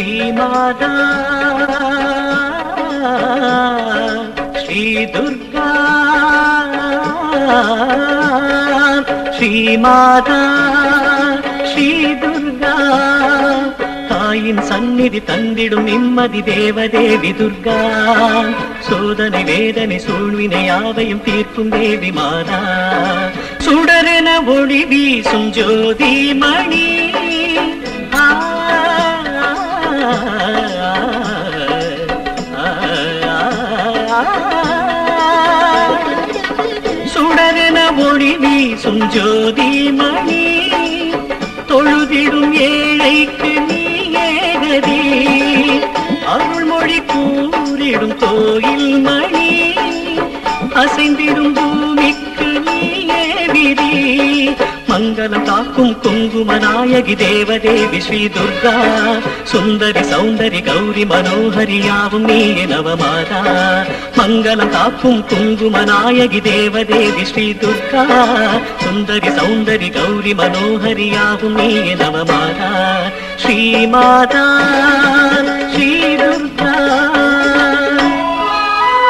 श्रीमाता श्री दुर्गा श्रीमाता श्री दुर्गा தாயின் சந்நிதி தந்திடும் நிம்மதி தேவதேவி துர்கா சோதனை வேதனை சூழ்வினை யாவையும் தீர்க்கும் தேவி மாதா சுடரென ஒளி வீசும் ஜோதி மணி சுடரென ஒளி வீசும் ஜோதி மணி தொழுதிடும் ஏழைக்கு நீ ஏகதி அருள்மொழி கூறிடும் கோயில் மணி அசைந்திடும் பூமிக்கு நீயே விதி மங்களம் காக்கும் குங்கும நாயகி தேவதேவி ஸ்ரீ துர்கா சுந்தரி சௌந்தரி கௌரி மனோஹரி யாவும் நீயே நவமாதா மங்களம் காக்கும் குங்கும நாயகி தேவதேவி ஸ்ரீ துர்கா சுந்தரி சௌந்தரி கௌரி மனோஹரி யாவும் நீயே நவமாதா ஸ்ரீமாதா ஸ்ரீ துர்கா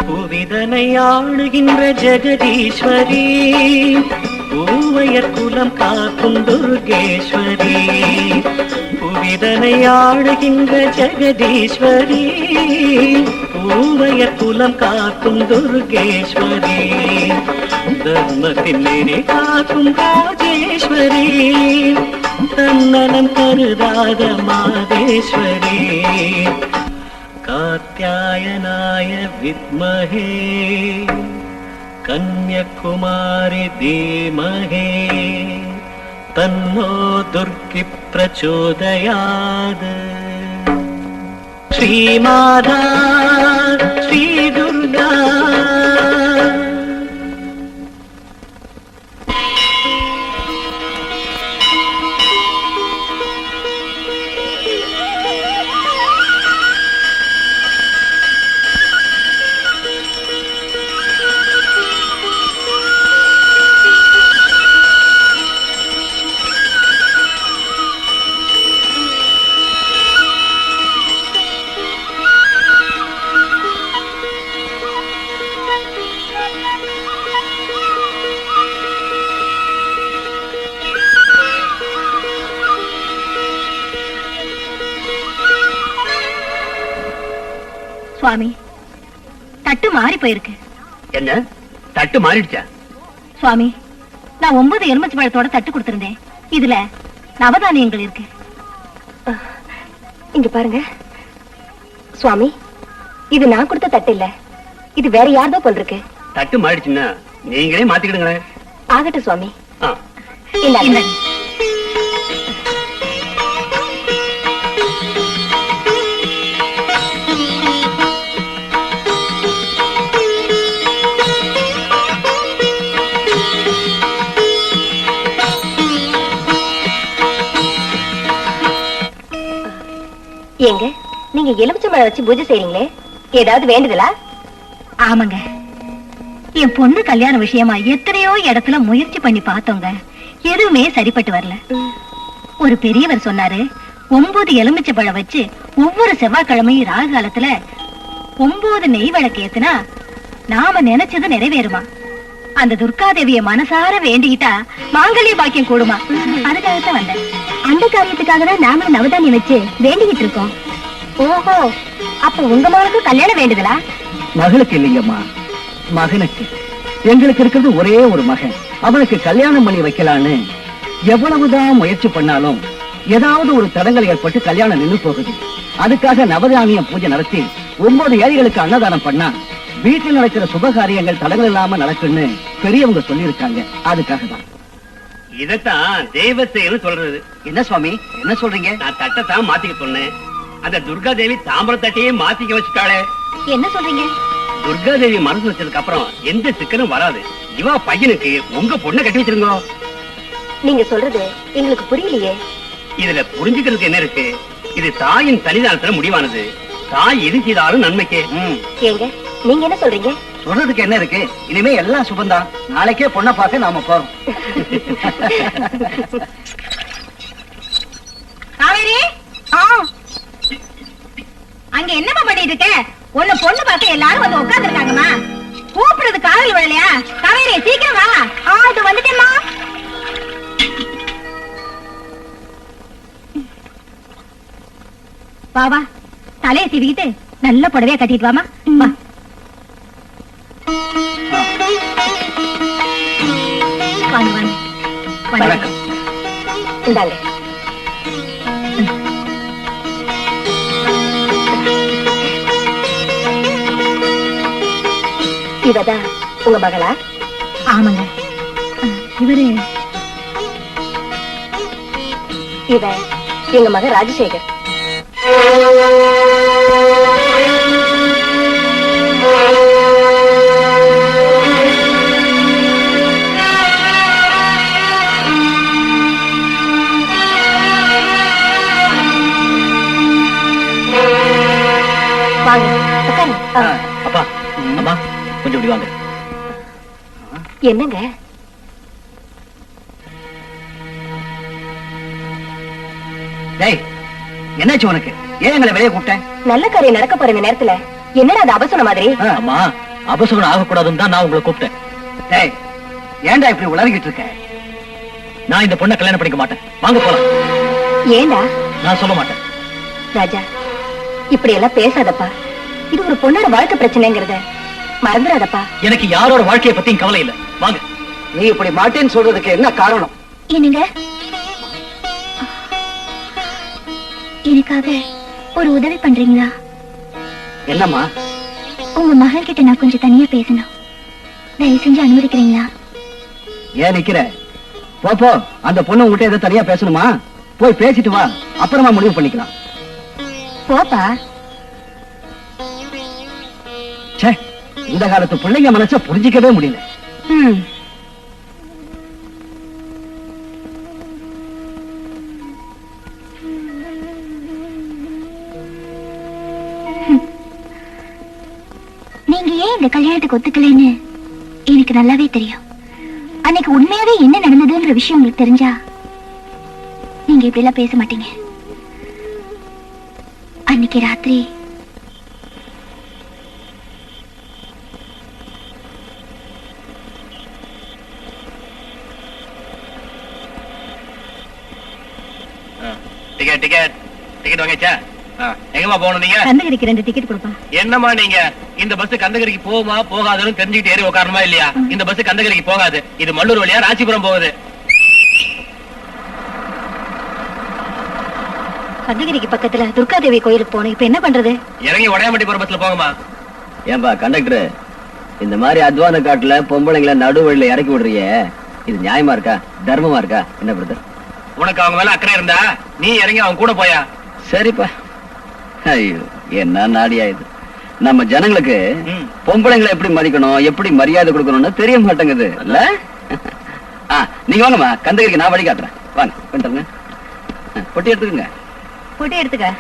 புவிதனை ஆளுகின்ற ஜெகதீஸ்வரி பூவையர் குலம் காக்கும் துர்கேஸ்வரி புவிதனை ஆளுகின்ற ஜெகதீஸ்வரி பூவையர் குலம் காக்கும் துர்கேஸ்வரி தர்மத்தின் மேலே காக்கும் ராஜேஸ்வரி தன்னலம் கருதாத மாதேஸ்வரி कात्यायनाय विद्महे कन्याकुमारी धीमहि तन्नो दुर्गी प्रचोदयात् श्रीमाता श्री दुर्गा சுவாமி தட்டு மாறி போயிருக்கு. என்ன தட்டு மாறிடுச்சா? சுவாமி நான் 9 எலுமிச்சை பழத்தோட தட்டு கொடுத்திருந்தேன். இதுல நவதானியங்கள் இருக்கு. இங்க பாருங்க சுவாமி, இது நான் கொடுத்த தட்டு இல்ல, இது வேற யார்தோ போல் இருக்கு. தட்டு மாறிடுச்சுன்னா நீங்களே மாத்திக்கிடுங்களேன். ஆகட்டும் சுவாமி. இல்ல ஏங்க நீங்க எலுமிச்சம்பழம் வச்சு பூஜை செய்றீங்களே, ஏதாவது வேண்டுதலா? ஆமாங்க, என் பொண்ணு கல்யாண விஷயமா எத்தனையோ இடத்துல முயற்சி பண்ணி பார்த்தோங்க, எதுவுமே சரிப்பட்டு வரல. ஒரு பெரியவர் சொன்னாரு, 9 எலுமிச்சை பழம் வச்சு ஒவ்வொரு செவ்வாய்க்கிழமையும் ராகு காலத்துல 9 நெய் விளக்கு ஏத்துனா நாம நினைச்சது நிறைவேறுமா. அந்த துர்காதேவிய மனசார வேண்டிக்கிட்டா மாங்கல்ய பாக்கியம் கூடுமா. அதுக்காகத்தான் வந்தேன். அந்த காரியத்துக்காக தான் நாமளும் நவதானியம் வச்சு வேண்டிக்கிட்டு இருக்கோம். ஓஹோ, அப்ப உங்க மகளுக்கு கல்யாணம் வேண்டுதலா? மகளுக்கு இல்லைங்கம்மா, மகனுக்கு. எங்களுக்கு இருக்கிறது ஒரே ஒரு மகன், அவனுக்கு கல்யாணம் பண்ணி வைக்கலான்னு எவ்வளவுதான் முயற்சி பண்ணாலும் ஏதாவது ஒரு தடங்கள் ஏற்பட்டு கல்யாணம் நின்று போகுது. அதுக்காக நவதானியம் பூஜை நடத்தி 9 ஏழைகளுக்கு அன்னதானம் பண்ணா வீட்டில் நடக்கிற சுபகாரியங்கள் தடங்கள் இல்லாம நடக்குன்னு பெரியவங்க சொல்லியிருக்காங்க. அதுக்காக தான். இதத்தான் தெய்வ செயல்னு சொல்றது. என்ன சுவாமி என்ன சொல்றீங்க? நான் தட்டத்தான் மாத்திக்க சொன்னேன். அந்த துர்கா தேவி தாம்பர தட்டையே மாத்திக்க வச்சுட்டாளே. என்ன சொல்றீங்க? துர்கா தேவி மனசு வச்சதுக்கு அப்புறம் எந்த சிக்கலும் வராது. இவா பையனுக்கு உங்க பொண்ணை கட்டி வச்சிருங்க. நீங்க சொல்றது எங்களுக்கு புரியலையே. இதுல புரிஞ்சுக்கிறதுக்கு என்ன இருக்கு? இது தாயின் சன்னிதானத்துல முடிவானது. தாய் எது செய்தாலும் நன்மைக்கே. ஏங்க நீங்க என்ன சொல்றீங்க? சொல்றதுக்கு என்ன இருக்கு? இனிமே எல்லாம் சுபந்தான். நாளைக்கே பொண்ணை பார்க்க நாம போறோம். காவேரி, அங்க என்னமா பண்ணிட்டு இருக்க? உன்னை பொண்ணு பார்க்க எல்லாரும் வந்து உட்கார்ந்து இருக்காங்கம்மா. கூப்பிடுறது காதல் விழலையா? கவேரி சீக்கிரம் வா. இது வந்துட்டேம்மா. வா வா, தலையை சீவிக்கிட்டு நல்ல புடவையா கட்டிட்டு வாமா. வா. வாங்க வாங்க. வணக்கம். இந்தாங்க. இவதான் உங்க மகளா? ஆமாங்க. இவரு இவ எங்க மகன் ராஜசேகர். வாங்க உட்காருங்க. அப்பா அம்மா கொஞ்சம் இப்படி வாங்க. என்னங்க? டேய், என்னாச்சு உனக்கு? ஏன் எங்களை வெளியே கூப்பிட்டேன்? நல்ல காரியம் நடக்க போற இந்த நேரத்துல என்னடா அது அவசரம் மாதிரி? அம்மா, அபசகுணம் ஆகக்கூடாதுன்னு தான் நான் உங்களை கூப்பிட்டேன். டேய், ஏன்டா இப்படி உளறிக்கிட்டு இருக்க? நான் இந்த பொண்ணை கல்யாணம் பண்ணிக்க மாட்டேன். வாங்க போலாம். ஏண்டா? நான் சொல்ல மாட்டேன். ராஜா, இப்படி எல்லாம் பேசாதப்பா. இது ஒரு பொண்ணோட வாழ்க்கை பிரச்சனைங்கிறத மறந்துடாதப்பா. எனக்கு யாரோட வாழ்க்கையை பத்தியும் கவலை இல்ல. வாங்க. நீ இப்படி மாட்டேன்னு சொல்றதுக்கு என்ன காரணம்? என்னங்க, எனக்காக ஒரு உதவி பண்றீங்களா? என்னம்மா? உங்க மகள் கிட்ட நான் கொஞ்சம் தனியா பேசணும். தயவு செஞ்சு அனுமதிக்கிறீங்களா? ஏன் நிக்கிற? போ. அந்த பொண்ணு உங்ககிட்ட ஏதோ தனியா பேசணுமா? போய் பேசிட்டு வா, அப்புறமா முடிவு பண்ணிக்கலாம். போப்பா. ச்சே, இந்த காலத்து பிள்ளைங்க மனச புரிஞ்சிக்கவே முடியல. நீங்க ஏன் இந்த கல்யாணத்துக்கு ஒத்துக்கலைன்னு எனக்கு நல்லாவே தெரியும். அன்னைக்கு உண்மையாவே என்ன நடந்ததுன்ற விஷயம் உங்களுக்கு தெரிஞ்சா நீங்க இப்படி எல்லாம் பேச மாட்டீங்க. அன்னைக்கு ராத்திரி டிக்கெட் வாங்கச்சா? எங்கம்மா போகணும் நீங்க? கந்தகிரிக்கு 2 டிக்கெட் கொடுப்பா. என்னம்மா நீங்க இந்த பஸ் கந்தகிரிக்கு போகுமா போகாதுன்னு தெரிஞ்சுக்கிட்டு ஏறி உட்காரணுமா இல்லையா? இந்த பஸ் கந்தகிரிக்கு போகாது. இது மல்லூர் வழியா ராசிபுரம் போகுது. கந்தகிரிக்கு பக்கத்துல துர்காதேவி கோயிலுக்கு போகணும். இப்ப என்ன பண்றது? இறங்கி உடையாமட்டி போற பஸ்ல போங்கம்மா. ஏன்பா கண்டக்டர், இந்த மாதிரி அத்வான காட்டுல பொம்பளைங்களை நடுவழியில இறக்கி விடுறிய, இது நியாயமா இருக்கா? தர்மமா இருக்கா? என்ன பிரதர்? உனக்கு அவங்க மேல அக்கறை இருந்தா நீ இறங்கி அவங்க கூட போயா? சரிப்பா. ஐயோ, என்ன நாடியா இது? நம்ம ஜனங்களுக்கு பொம்பளைங்களை எப்படி மதிக்கணும், எப்படி மரியாதை கொடுக்கணும்னு தெரிய மாட்டேங்குது இல்ல? நீங்க வாங்கம்மா, கந்தகிரிக்கு நான் வழி காட்டுறேன். வாங்க, பண்ணிட்டுங்க. பொட்டி எடுத்துக்கங்க. போட்டு எடுத்துக்க.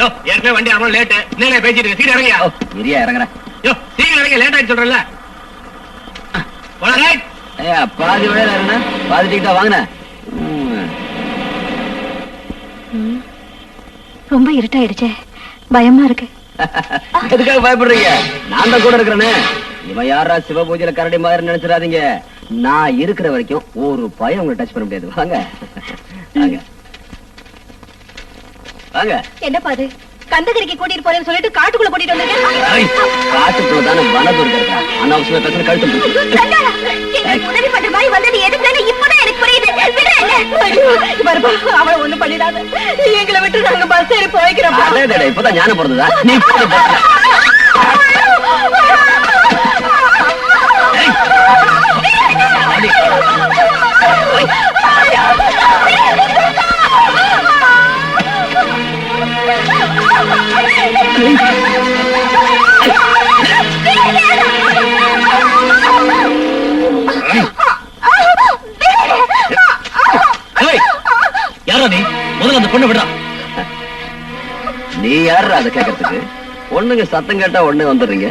யோ, ஏற்கனவே வண்டி அவ்வளவு லேட். என்ன பேசிட்டு இருக்க? சீக்கிரம் இறங்கியா? இரியா இறங்குறேன். யோ, சீக்கிரம் இறங்க, லேட் ஆயிட்டு சொல்றேன்ல. பாதி விடையில இருங்க, பாதி டிக்கெட்டா வாங்கினேன். ரொம்ப இருட்டாயிடுச்சே, பயமா இருக்கு. எதுக்காக பயப்படுறீங்க? நான் தான் கூட இருக்கிறேனே. இவன் யாரா சிவ பூஜையில கரடி மாதிரி நினைச்சிடாதீங்க. நான் இருக்கிற வரைக்கும் ஒரு பயம் உங்களை டச் பண்ண முடியாது. வாங்க வாங்க வாங்க. என்னப்பா அது? கந்தகிரிக்கு கூட்டிட்டு போறேன்னு சொல்லிட்டு காட்டுக்குள்ள கூட்டிட்டு வந்திருக்கேன். காட்டுக்குள்ள தானே வனதுர்க இருக்கா. அனாவசியமா பேசுற கழுத்து உதவி பண்ற மாதிரி வந்தது எதுக்குன்னு இப்பதான் எனக்கு புரியுது. அவளை ஒண்ணு பண்ணிடாத, எங்களை விட்டு நாங்க பஸ் ஏறி போய்க்கிறோம். இப்பதான் ஞானம் பிறந்ததா? நீ யாரா நீ? முதல்ல அந்த பொண்ணு விடா. நீ யாரா அதை கேட்கறதுக்கு? பொண்ணுங்க சத்தம் கேட்டா ஒண்ணு வந்துடுறீங்க.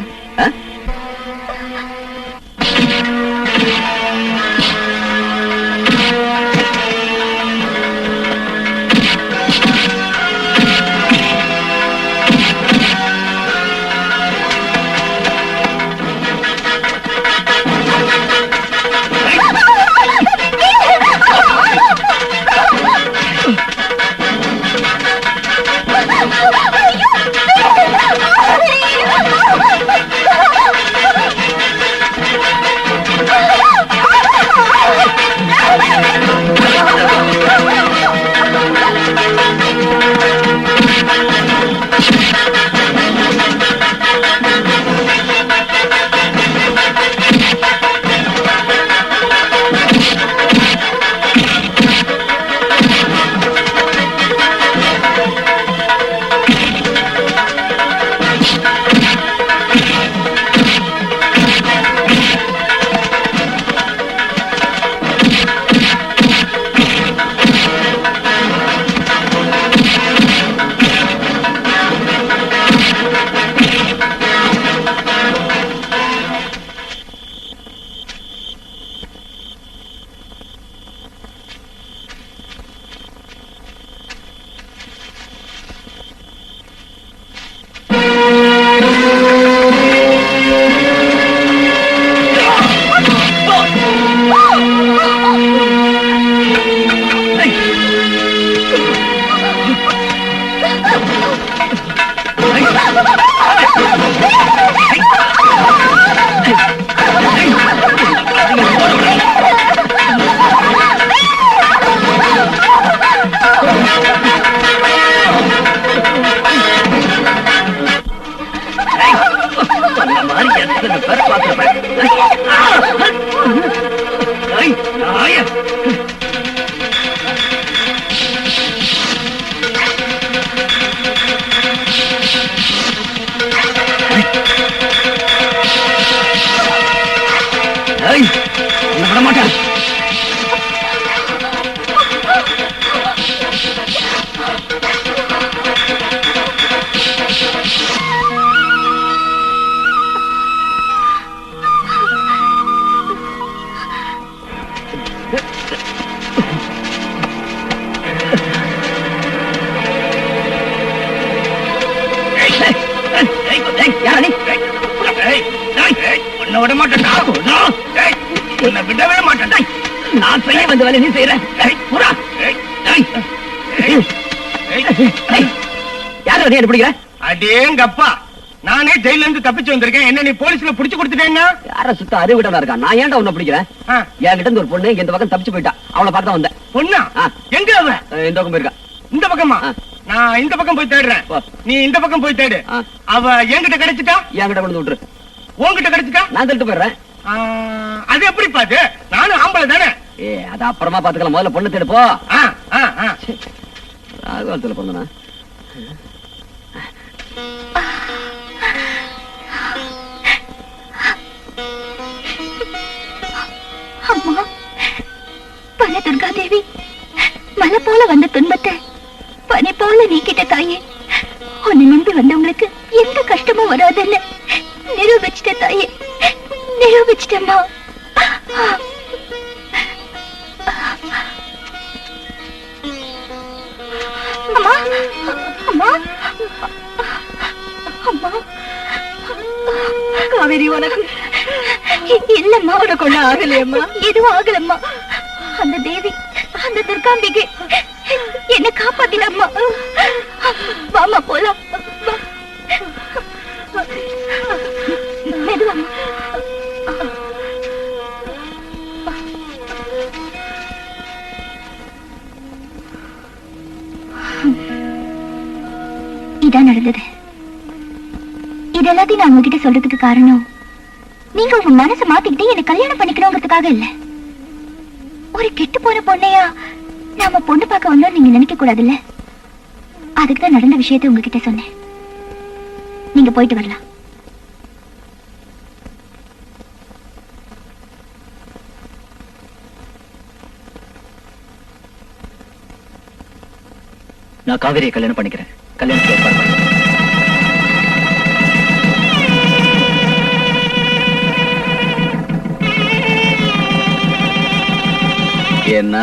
ஏய், நாய. ஏய், உன்னை விட மாட்டேன். யாரா நீ? உன்னை விட மாட்டேன்டா. உன்னை விடவே மாட்டேன். நான் செய்ய வந்த வேலை நீ செய்யற. யாரு என்ன பிடிக்கிற? அடேங்கப்பா, நானே ஜெயில இருந்து தப்பிச்சு வந்திருக்கேன். என்ன நீ போலீஸ்ல புடிச்சு கொடுத்துட்டேன்னா? யார சுத்த அறிவிட்டா இருக்கா? நான் ஏன்டா உன்னை பிடிக்கிறேன்? என்கிட்ட இருந்து ஒரு பொண்ணு இந்த பக்கம் தப்பிச்சு போயிட்டா. அவளை பார்த்து வந்தேன். பொண்ணா? எங்க அவ? இந்த பக்கம் போயிருக்கா. இந்த பக்கமா? நான் இந்த பக்கம் போய் தேடுறேன். நீ இந்த பக்கம் போய் தேடு. அவ என்கிட்ட கிடைச்சிட்டா? என்கிட்ட கொண்டு விட்டுரு. உன்கிட்ட கிடைச்சிட்டா? நான் தள்ளிட்டு போயிடுறேன். அது எப்படி பாத்து? நானும் ஆம்பளை தானே. அது அப்புறமா பாத்துக்கலாம். முதல்ல பொண்ணு தேடு போ. ராகவத்துல பொண்ணுனா அம்மா, பல துர்கா தேவி, மலை போல வந்த துன்பத்தை பனி போல நீக்கிட்ட தாயே. உன்னை நம்பி வந்தவங்களுக்கு எந்த கஷ்டமும் வராதுன்னு நிரூபிச்சிட்ட தாயே, நிரூபிச்சிட்டம்மா. அம்மா, அம்மா, அம்மா. காவேரி, உனக்கு இல்லம்மா. உனக்கு ஒண்ணு ஆகலையம்மா? எதுவும் ஆகலம்மா. அந்த தேவி, அந்த துர்காம்பிகை என்ன காப்பாத்தினம்மா. வாமா போலாம். மெதுவாம்மா. இதான் நடந்தது. இது எல்லாத்தையும் நான் உங்ககிட்ட சொல்றதுக்கு காரணம், நீங்க உங்க மனசை மாத்திக்கிட்டு என்ன கல்யாணம் பண்ணிக்கணுங்கிறதுக்காக இல்ல. ஒரு கெட்டு போன பொண்ணையா நாம பொண்ணு பார்க்க வந்தோம் நீங்க நினைக்க கூடாதுல்ல. அதுக்குதான் நடந்த விஷயத்தை உங்ககிட்ட சொன்னேன். நீங்க போயிட்டு வரலாம். நான் காவேரியை கல்யாணம் பண்ணிக்கிறேன். கல்யாணத்துக்கு ஏற்பாடு பண்ணு. என்ன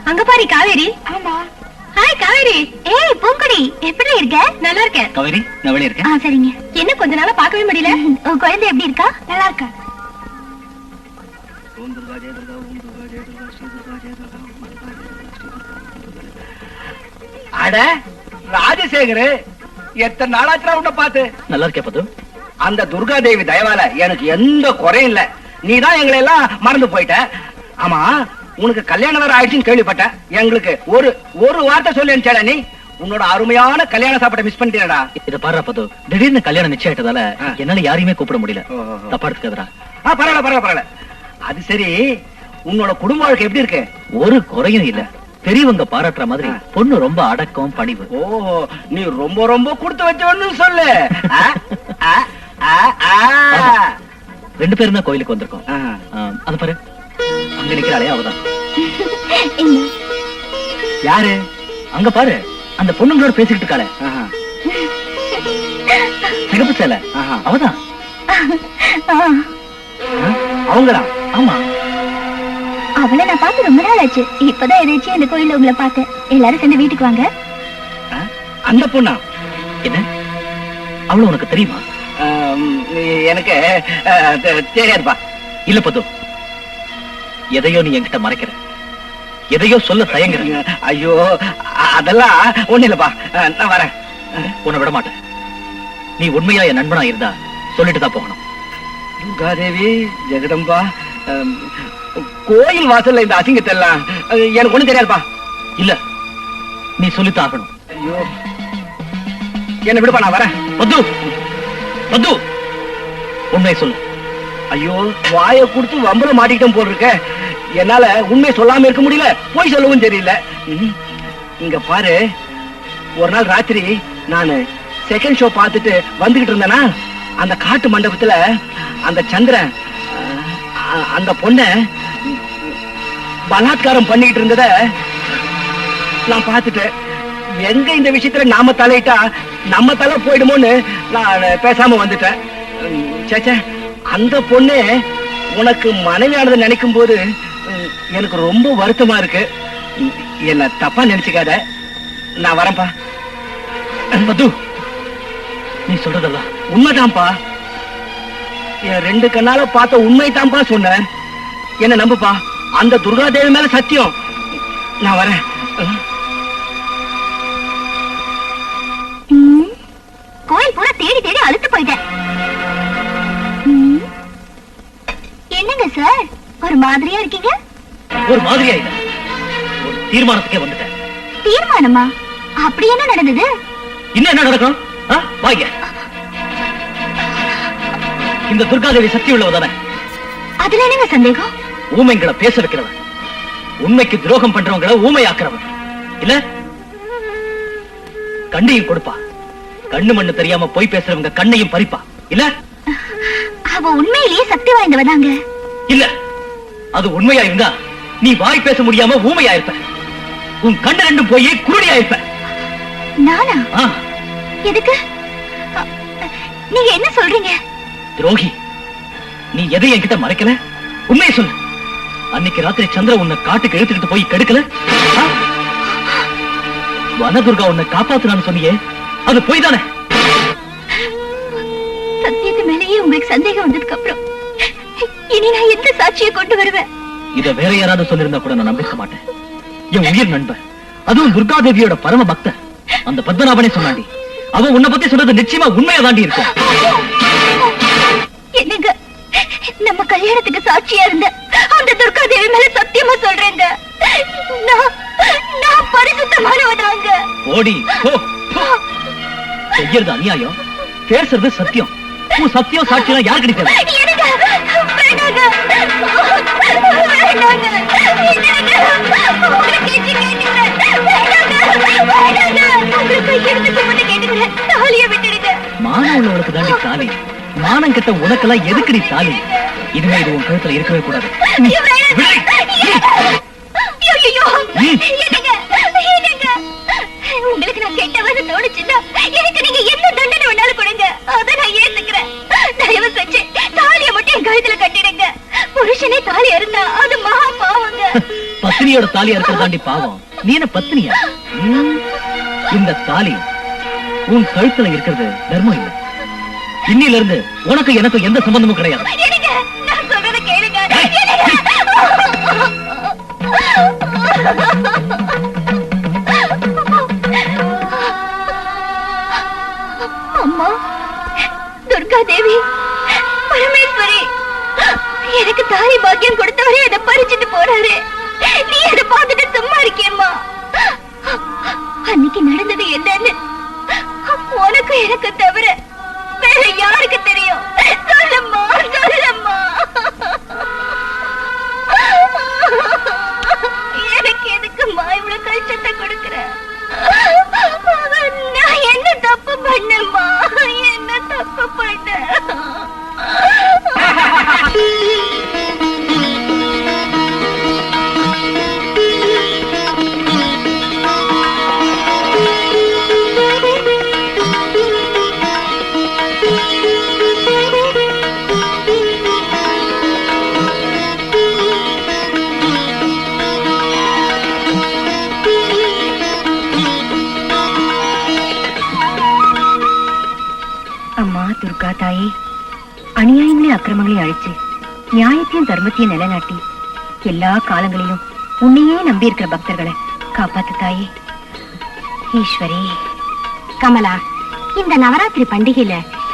அங்க பாரு காவேரி. ஆமா. ஹாய் காவேரி. ஏய் பூங்கொடி, எப்படி இருக்க? நல்லா இருக்கேன். காவேரி, நான் வெளியே இருக்கேன். சரிங்க. என்ன கொஞ்ச நாளா பார்க்கவே முடியல. உன் குழந்தை எப்படி இருக்கா? நல்லா இருக்கா? அட ராஜசேகர், எத்தனை நாளாச்சுடா உன்னை பார்த்து. நல்லா இருக்கே பது. அந்த துர்கா தேவி தயவால எனக்கு எந்த குறையும் இல்ல. நீதான் எங்களை எல்லாம் மறந்து போயிட்ட. ஆமா, உனக்கு கல்யாணம் வேற ஆயிடுச்சுன்னு கேள்விப்பட்டேன். எங்களுக்கு ஒரு வார்த்தை சொல்லி அனுப்பிச்சா நீ. உன்னோட அருமையான கல்யாண சாப்பாட்டை மிஸ் பண்ணிட்டேடா. இத பாரு பது, திடீர்னு கல்யாணம் நிச்சயிட்டதால என்னால யாரையுமே கூப்பிட முடியல. தப்பா எடுத்துக்காதடா. பரவாயில்ல. அது சரி, உன்னோட குடும்ப வாழ்க்கை எப்படி இருக்கு? ஒரு குறையும் இல்ல. பெரியவங்க பாராட்டுற மாதிரி பொண்ணு ரொம்ப அடக்கம், பணிவு. ஓ, நீ ரொம்ப ரொம்ப கொடுத்து வச்சவன்னு சொல்லு. ரெண்டு பேரும் தான் கோயிலுக்கு வந்திருக்கோம். அது பாரு, அங்க நிக்கிறாளே அவதான். யாரு? அங்க பாரு, அந்த பொண்ணுங்களோட பேசிக்கிட்டு இருக்காளே, சிகப்பு சேலை, அவதான். அவங்களா? ஆமா. அவளை நான் பார்த்து ரொம்ப நாள் ஆச்சு. இப்பதான் எதாச்சும் இந்த கோயில்ல உங்களை பார்த்தேன். எல்லாரும் சேர்ந்து வீட்டுக்கு வாங்க. அந்த பொண்ணா? என்ன, அவளு உனக்கு தெரியுமா? எனக்கு தெரியாதுப்பா. இல்ல பத்து, எதையோ நீ என்கிட்ட மறைக்கிற, எதையோ சொல்ல தயங்குற. ஐயோ, அதெல்லாம் ஒண்ணு இல்லப்பா, நான் வரேன். உன்னை விட மாட்டேன். நீ உண்மையா என் நண்பனா இருந்தா சொல்லிட்டு தான் போகணும். துர்காதேவி, ஜெகதம்பா, கோயில் வாசல்ல இந்த அசிங்கத்தை எல்லாம் எனக்கு ஒண்ணும் தெரியாதுப்பா. இல்ல, நீ சொல்லித்தான் ஆகணும். ஐயோ, என்ன விடுப்பா, நான் வரேன். பத்து பத்து, உண்மை சொல்லு. ஐயோ, வாயை கொடுத்து வம்பல மாட்டிக்கிட்டோம் போல் இருக்க. என்னால உண்மை சொல்லாம இருக்க முடியல, போய் சொல்லவும் தெரியல. இங்க பாரு, ஒரு நாள் ராத்திரி நானு செகண்ட் ஷோ பார்த்துட்டு வந்துகிட்டு இருந்தேனா, அந்த காட்டு மண்டபத்துல அந்த சந்திரன் அந்த பொண்ண பலாத்காரம் பண்ணிக்கிட்டு இருந்தத நான் பார்த்துட்டேன். எங்க இந்த விஷயத்துல நாம தலையிட்டா நம்ம தலை போயிடுமோன்னு நான் பேசாம வந்துட்டேன். சேச்சே, அந்த பொண்ணு உனக்கு மனைவியானதை நினைக்கும் போது எனக்கு ரொம்ப வருத்தமா இருக்கு. என்ன தப்பா நினைச்சுக்காத, நான் வரேன்பா. மது, நீ சொல்றதெல்லாம் உண்மைதான்ப்பா. என் 2 கண்ணால பார்த்த உண்மைதான்ப்பா சொன்னேன். என்ன நம்புப்பா, அந்த துர்காதேவி மேல சத்தியம். நான் வரேன். கோயில் பூரா தேடி தேடி அழுத்து போயிட்டேன். என்னங்க சார், ஒரு மாதிரியா இருக்கீங்க? ஒரு மாதிரியா இல்ல, ஒரு தீர்மானத்துக்கே வந்துட்டேன். தீர்மானமா? அப்படி என்ன நடந்தது? இன்னும் என்ன நடக்கும்? வாங்க. இந்த துர்காதேவி சக்தி உள்ளவதானே? அதுல என்னங்க சந்தேகம்? ஊமைங்களை பேச வைக்கிறவன், உண்மைக்கு துரோகம் பண்றவங்களை ஊமையாக்குறவன் இல்ல. கண்ணையும் கொடுப்பா, கண்ணு மண்ணு தெரியாம போய் பேசுறவங்க கண்ணையும் பறிப்பா இல்ல. அவ உண்மையிலேயே சக்தி வாய்ந்தவதாங்க. இல்ல, அது உண்மையா இருந்தா நீ வாய் பேச முடியாம ஊமையா இருப்ப. உன் கண்ணு ரெண்டும் போய் குருடியா இருப்ப. நானா? எதுக்கு? நீங்க என்ன சொல்றீங்க? துரோகி, நீ எதை என்கிட்ட மறைக்கல, உண்மையை சொல்லு. அன்னைக்கு ராத்திரி சந்திர உன்னை காட்டுக்கு இழுத்துக்கிட்டு போய் கெடுக்கல? வனதுர்கா உன்னை காப்பாத்துறான்னு சொன்னியே, அது போய் தானே? சத்தியத்து மேலேயே உங்களுக்கு சந்தேகம் வந்ததுக்கு அப்புறம் இனி நான் எந்த சாட்சியை கொண்டு வருவேன்? இத வேற யாராவது சொல்லிருந்தா கூட நான் நம்பிக்க மாட்டேன். என் உயிர் நண்பர், அதுவும் துர்காதேவியோட பரம பக்தர் அந்த பத்மநாபனே சொன்னாண்டி. அவன் உன்னை பத்தி சொல்றது நிச்சயமா உண்மையா தாண்டி இருக்கும். என்னங்க, நம்ம கல்யாணத்துக்கு சாட்சியா இருந்த அந்த துர்காதேவி மேல சத்தியமா சொல்றேங்க, நான் பரிசுத்தமானவதாங்க. ஓடி போ. செய்யறது அநியாயம், பேசுறது சத்தியம். உன் சத்தியம் சாட்சியம் யார் கிடைக்காது? மானம் உள்ளவளுக்கு தாண்டி தாலி, மானம் கெட்ட உனக்கெல்லாம் எதுக்குடி தாலி? இனிமே இது உன் கழுத்துல இருக்கவே கூடாது. உங்களுக்கு நான் கெட்டவன்னு தோணுச்சுன்னா எனக்கு நீங்க என்ன தண்டனை வேணாலும் கொடுங்க, அதை நான் ஏத்துக்கிறேன். தயவு செஞ்சு தாலியை மட்டும் என் கழுத்துல கட்டிடுங்க. புருஷனே தாலி இருந்தா அது மகா பாவங்க. பத்தினியோட தாலியா இருக்கிறது தாண்டி பாவம். நீ என்ன பத்தினியா? இந்த தாலி உன் கழுத்துல இருக்கிறது தர்மம் இல்லை. இன்னில இருந்து உனக்கு எனக்கு எந்த சம்பந்தமும் கிடையாது. நான் சொல்றத கேளுங்க. அம்மா, துர்காதேவி, பரமேஸ்வரி, எனக்கு தாலி பாக்கியம் கொடுத்தவரே அதை பறிச்சுட்டு போறாரு. நீ அதை பார்த்துட்டு சும்மா இருக்கியம்மா? அன்னைக்கு நடந்தது என்னன்னு உனக்கு எனக்கு தவிர வேற யாருக்கு தெரியும்? சொல்லம்மா, சொல்லம்மா. எனக்கு எதுக்கும்மா இவ்வளவு கஷ்டத்தை கொடுக்கிற? நான் என்ன தப்பு பண்ணம்மா? என்ன தப்பு பண்ண? அம்மா துர்கா தாயே, அநியாயங்களையும் அக்கிரமங்களையும் அழிச்சு நியாயத்தையும் தர்மத்தையும் நிலைநாட்டி எல்லா காலங்களிலும் உன்னையே நம்பி இருக்கிற பக்தர்களை காப்பாத்து தாயே. ஈஸ்வரி. கமலா, இந்த நவராத்திரி பண்டிகையில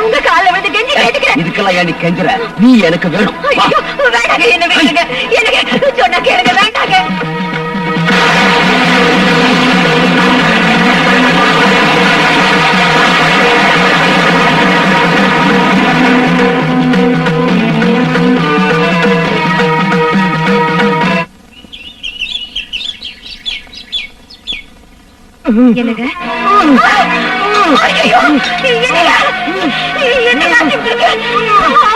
உங்க காலை வந்து கெஞ்சி கேட்டுக்கிறேன். இதுக்கெல்லாம் ஏன் நீ கெஞ்சுற? நீ எனக்கு வேணும். வா. ஐயோ, வேண்டாங்க, என்ன வேணுங்க? எனக்கு சொன்னா கேளுங்க, வேண்டாங்க. என்னங்க? ஐயோ, என்னங்க உங்களுக்கு?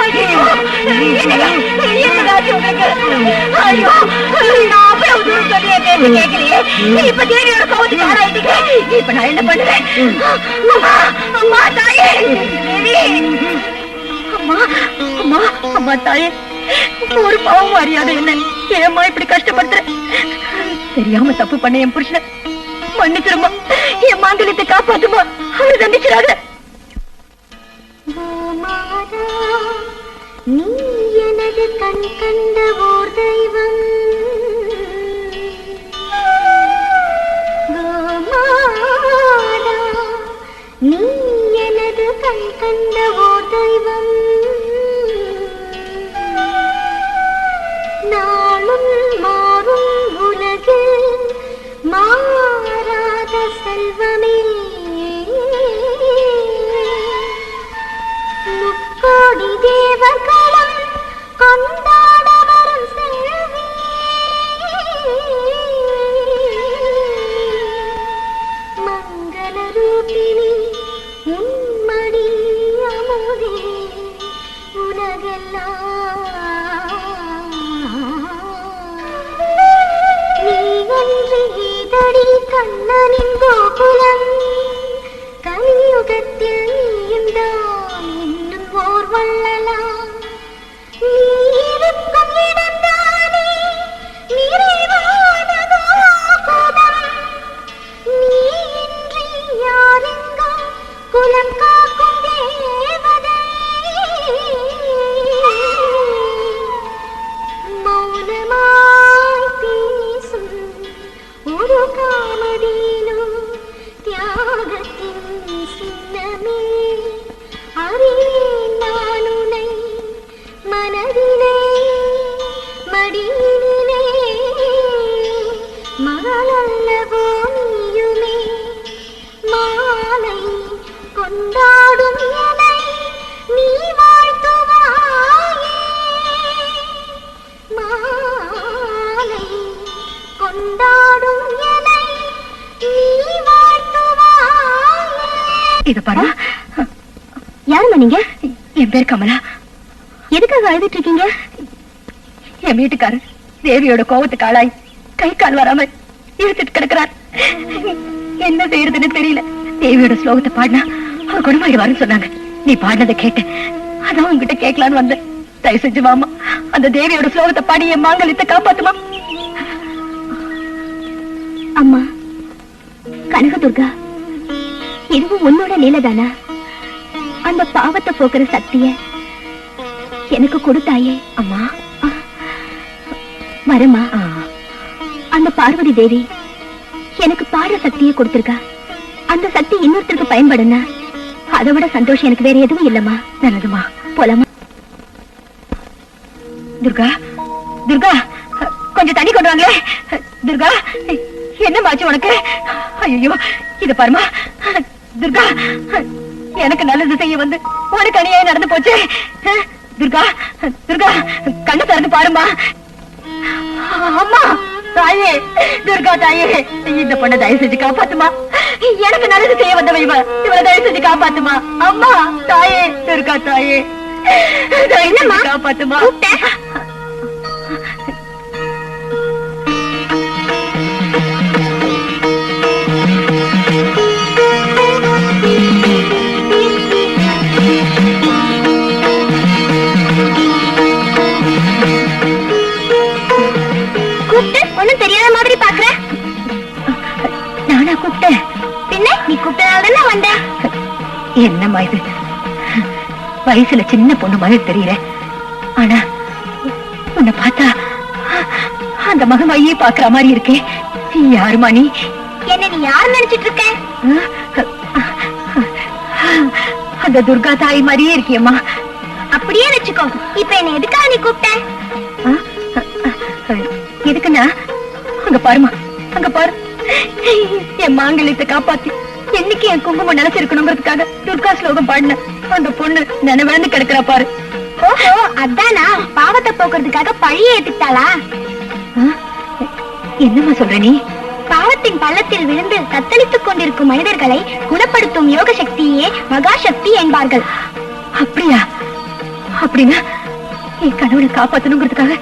ஐயோ, என்னங்க உங்களுக்கு? ஐயோ, நான் அவ்வளவு தூரம் சொல்லியே கேட்கலையே. இப்ப தேவியோட கோவத்துக்கு ஆளாயிட்டீங்க. இப்ப நான் என்ன பண்ணுவேன்? அம்மா, அம்மா, தாயே, தேவி. அம்மா, அம்மா, அம்மா, தாயே, ஒரு பாவம் அறியாத என்ன ஏம்மா இப்படி கஷ்டப்படுத்துற? தெரியாம தப்பு பண்ண என் புருஷன் மன்னிச்சிருமா, என் மாங்கல்யத்தை காப்பாத்துமா, அவரை தண்டிச்சிடாத. நீ எனது கண் கண்ட ஓர் தெய்வம், கோமாதா, நீ எனது கண் கண்ட ஓர் தெய்வம், நாளும் மாறும் உலகில் மாறாத செல்வமே, முக்கோடி தேவர்களும் கொண்டாட வரும் செல்வி, மங்கள ரூபிணி உன்மடி அமுதே உலகெல்லாம் நீயன்றி கண்ணனின் கோகுலம், கலியுகத்தில் நீயும் தான் இன்னும் ஓர் வள்ளலாம், நீ இருக்கும் இடம்தானே நிறைவான கோகுலம், நீ இன்றி யாரெங்கும் குலம் காக்கும் தேவதை, மௌனமாய் பேசும் ஒரு காமதேனு தியாகத்தின் சின்னமே, அறிவேன் நான் உன்னை மனதிலே மடியினிலே, மகளல்லவோ நீயுமே, மாலை கொண்டாடும் என்னை நீ வாழ்த்துவாயே, மாலை கொண்டாடும் என்னை நீ வாழ்த்துவாயே. இத பாரு, யாருமா நீங்க? என் பேர் கமலா. எதுக்காக அழுதுட்டு இருக்கீங்க? என் வீட்டுக்காரர் தேவியோட கோவத்துக்கு ஆளாய் கை கால் வராம இழுத்துட்டு கிடக்கிறார். என்ன செய்யறதுன்னு தெரியல. தேவியோட ஸ்லோகத்தை பாடினா அவர் குணமாயிடுவாருன்னு சொன்னாங்க. நீ பாடினதை கேட்டேன், அதான் உங்ககிட்ட கேட்கலான்னு வந்தேன். தயவு செஞ்சு வாமா, அந்த தேவியோட ஸ்லோகத்தை பாடி என் மாங்கல்யத்தை காப்பாத்துமா. அம்மா கனகதுர்கா, இதுவும் உன்னோட லீலதானா? அந்த பாவத்தை போக்குற சக்திய எனக்கு கொடுத்தாயே. அம்மா வரமா, அந்த பார்வதி தேவி எனக்கு பாடுற சக்தியை கொடுத்திருக்கா. அந்த சக்தி இன்னொருத்தருக்கு பயன்படுனா அதை விட சந்தோஷம் எனக்கு வேற எதுவும் இல்லம்மா. நல்லதுமா, போலாமா? துர்கா, துர்கா, கொஞ்சம் தண்ணி கொண்டு வாங்களே. துர்கா, என்ன மாச்சு உனக்கு? ஐயோ, இத பாருமா. துர்கா, எனக்கு நல்லது செய்ய வந்து உனக்கு அநியாயம் நடந்து போச்சு. துர்கா, துர்கா, கண்ணு திறந்து பாருமா. அம்மா, தாயே, துர்கா தாயே, இந்த பொண்ணை தயவு செஞ்சு காப்பாத்துமா. எனக்கு நல்லது செய்ய வந்தவ இவளை தயவு செஞ்சு காப்பாத்துமா. அம்மா, தாயே, துர்கா தாயே, என்னம்மா? காப்பாத்துமா. ஒண்ணும் தெரியாத மாதிரி பாக்குற. நானா கூப்பிட்டேன்? பின்ன நீ கூப்பிட்டதால வந்த. என்னம்மா இது, வயசுல சின்ன பொண்ணு மாதிரி தெரியல. ஆனா உன்னை பார்த்தா அந்த மகமாயே பாக்குற மாதிரி இருக்கே. யாருமா நீ? என்ன நீ யார் நினைச்சிட்டு இருக்க? அந்த துர்கா தாய் மாதிரியே இருக்கியம்மா. அப்படியே வச்சுக்கோ. இப்ப என்ன எதுக்காக நீ கூப்பிட்ட? எதுக்குன்னா அங்க பாருமா, அங்க பாரு. என் மாங்கல்யத்தை காப்பாத்தி என்னைக்கு என் குங்குமம் நினைச்சிருக்கணுங்கிறதுக்காக துர்கா ஸ்லோகம் பாடின அந்த பொண்ணு நினைவிழந்து கிடக்குறா பாரு. ஓஹோ, அதானா பாவத்தை போக்குறதுக்காக பழிய ஏத்துட்டாளா? என்னம்மா சொல்ற நீ? பாவத்தின் பள்ளத்தில் விழுந்து தத்தளித்துக் கொண்டிருக்கும் மனிதர்களை குணப்படுத்தும் யோக சக்தியே மகா சக்தி என்பார்கள். அப்படியா? அப்படின்னா என் கணவனை காப்பாத்தணுங்கிறதுக்காக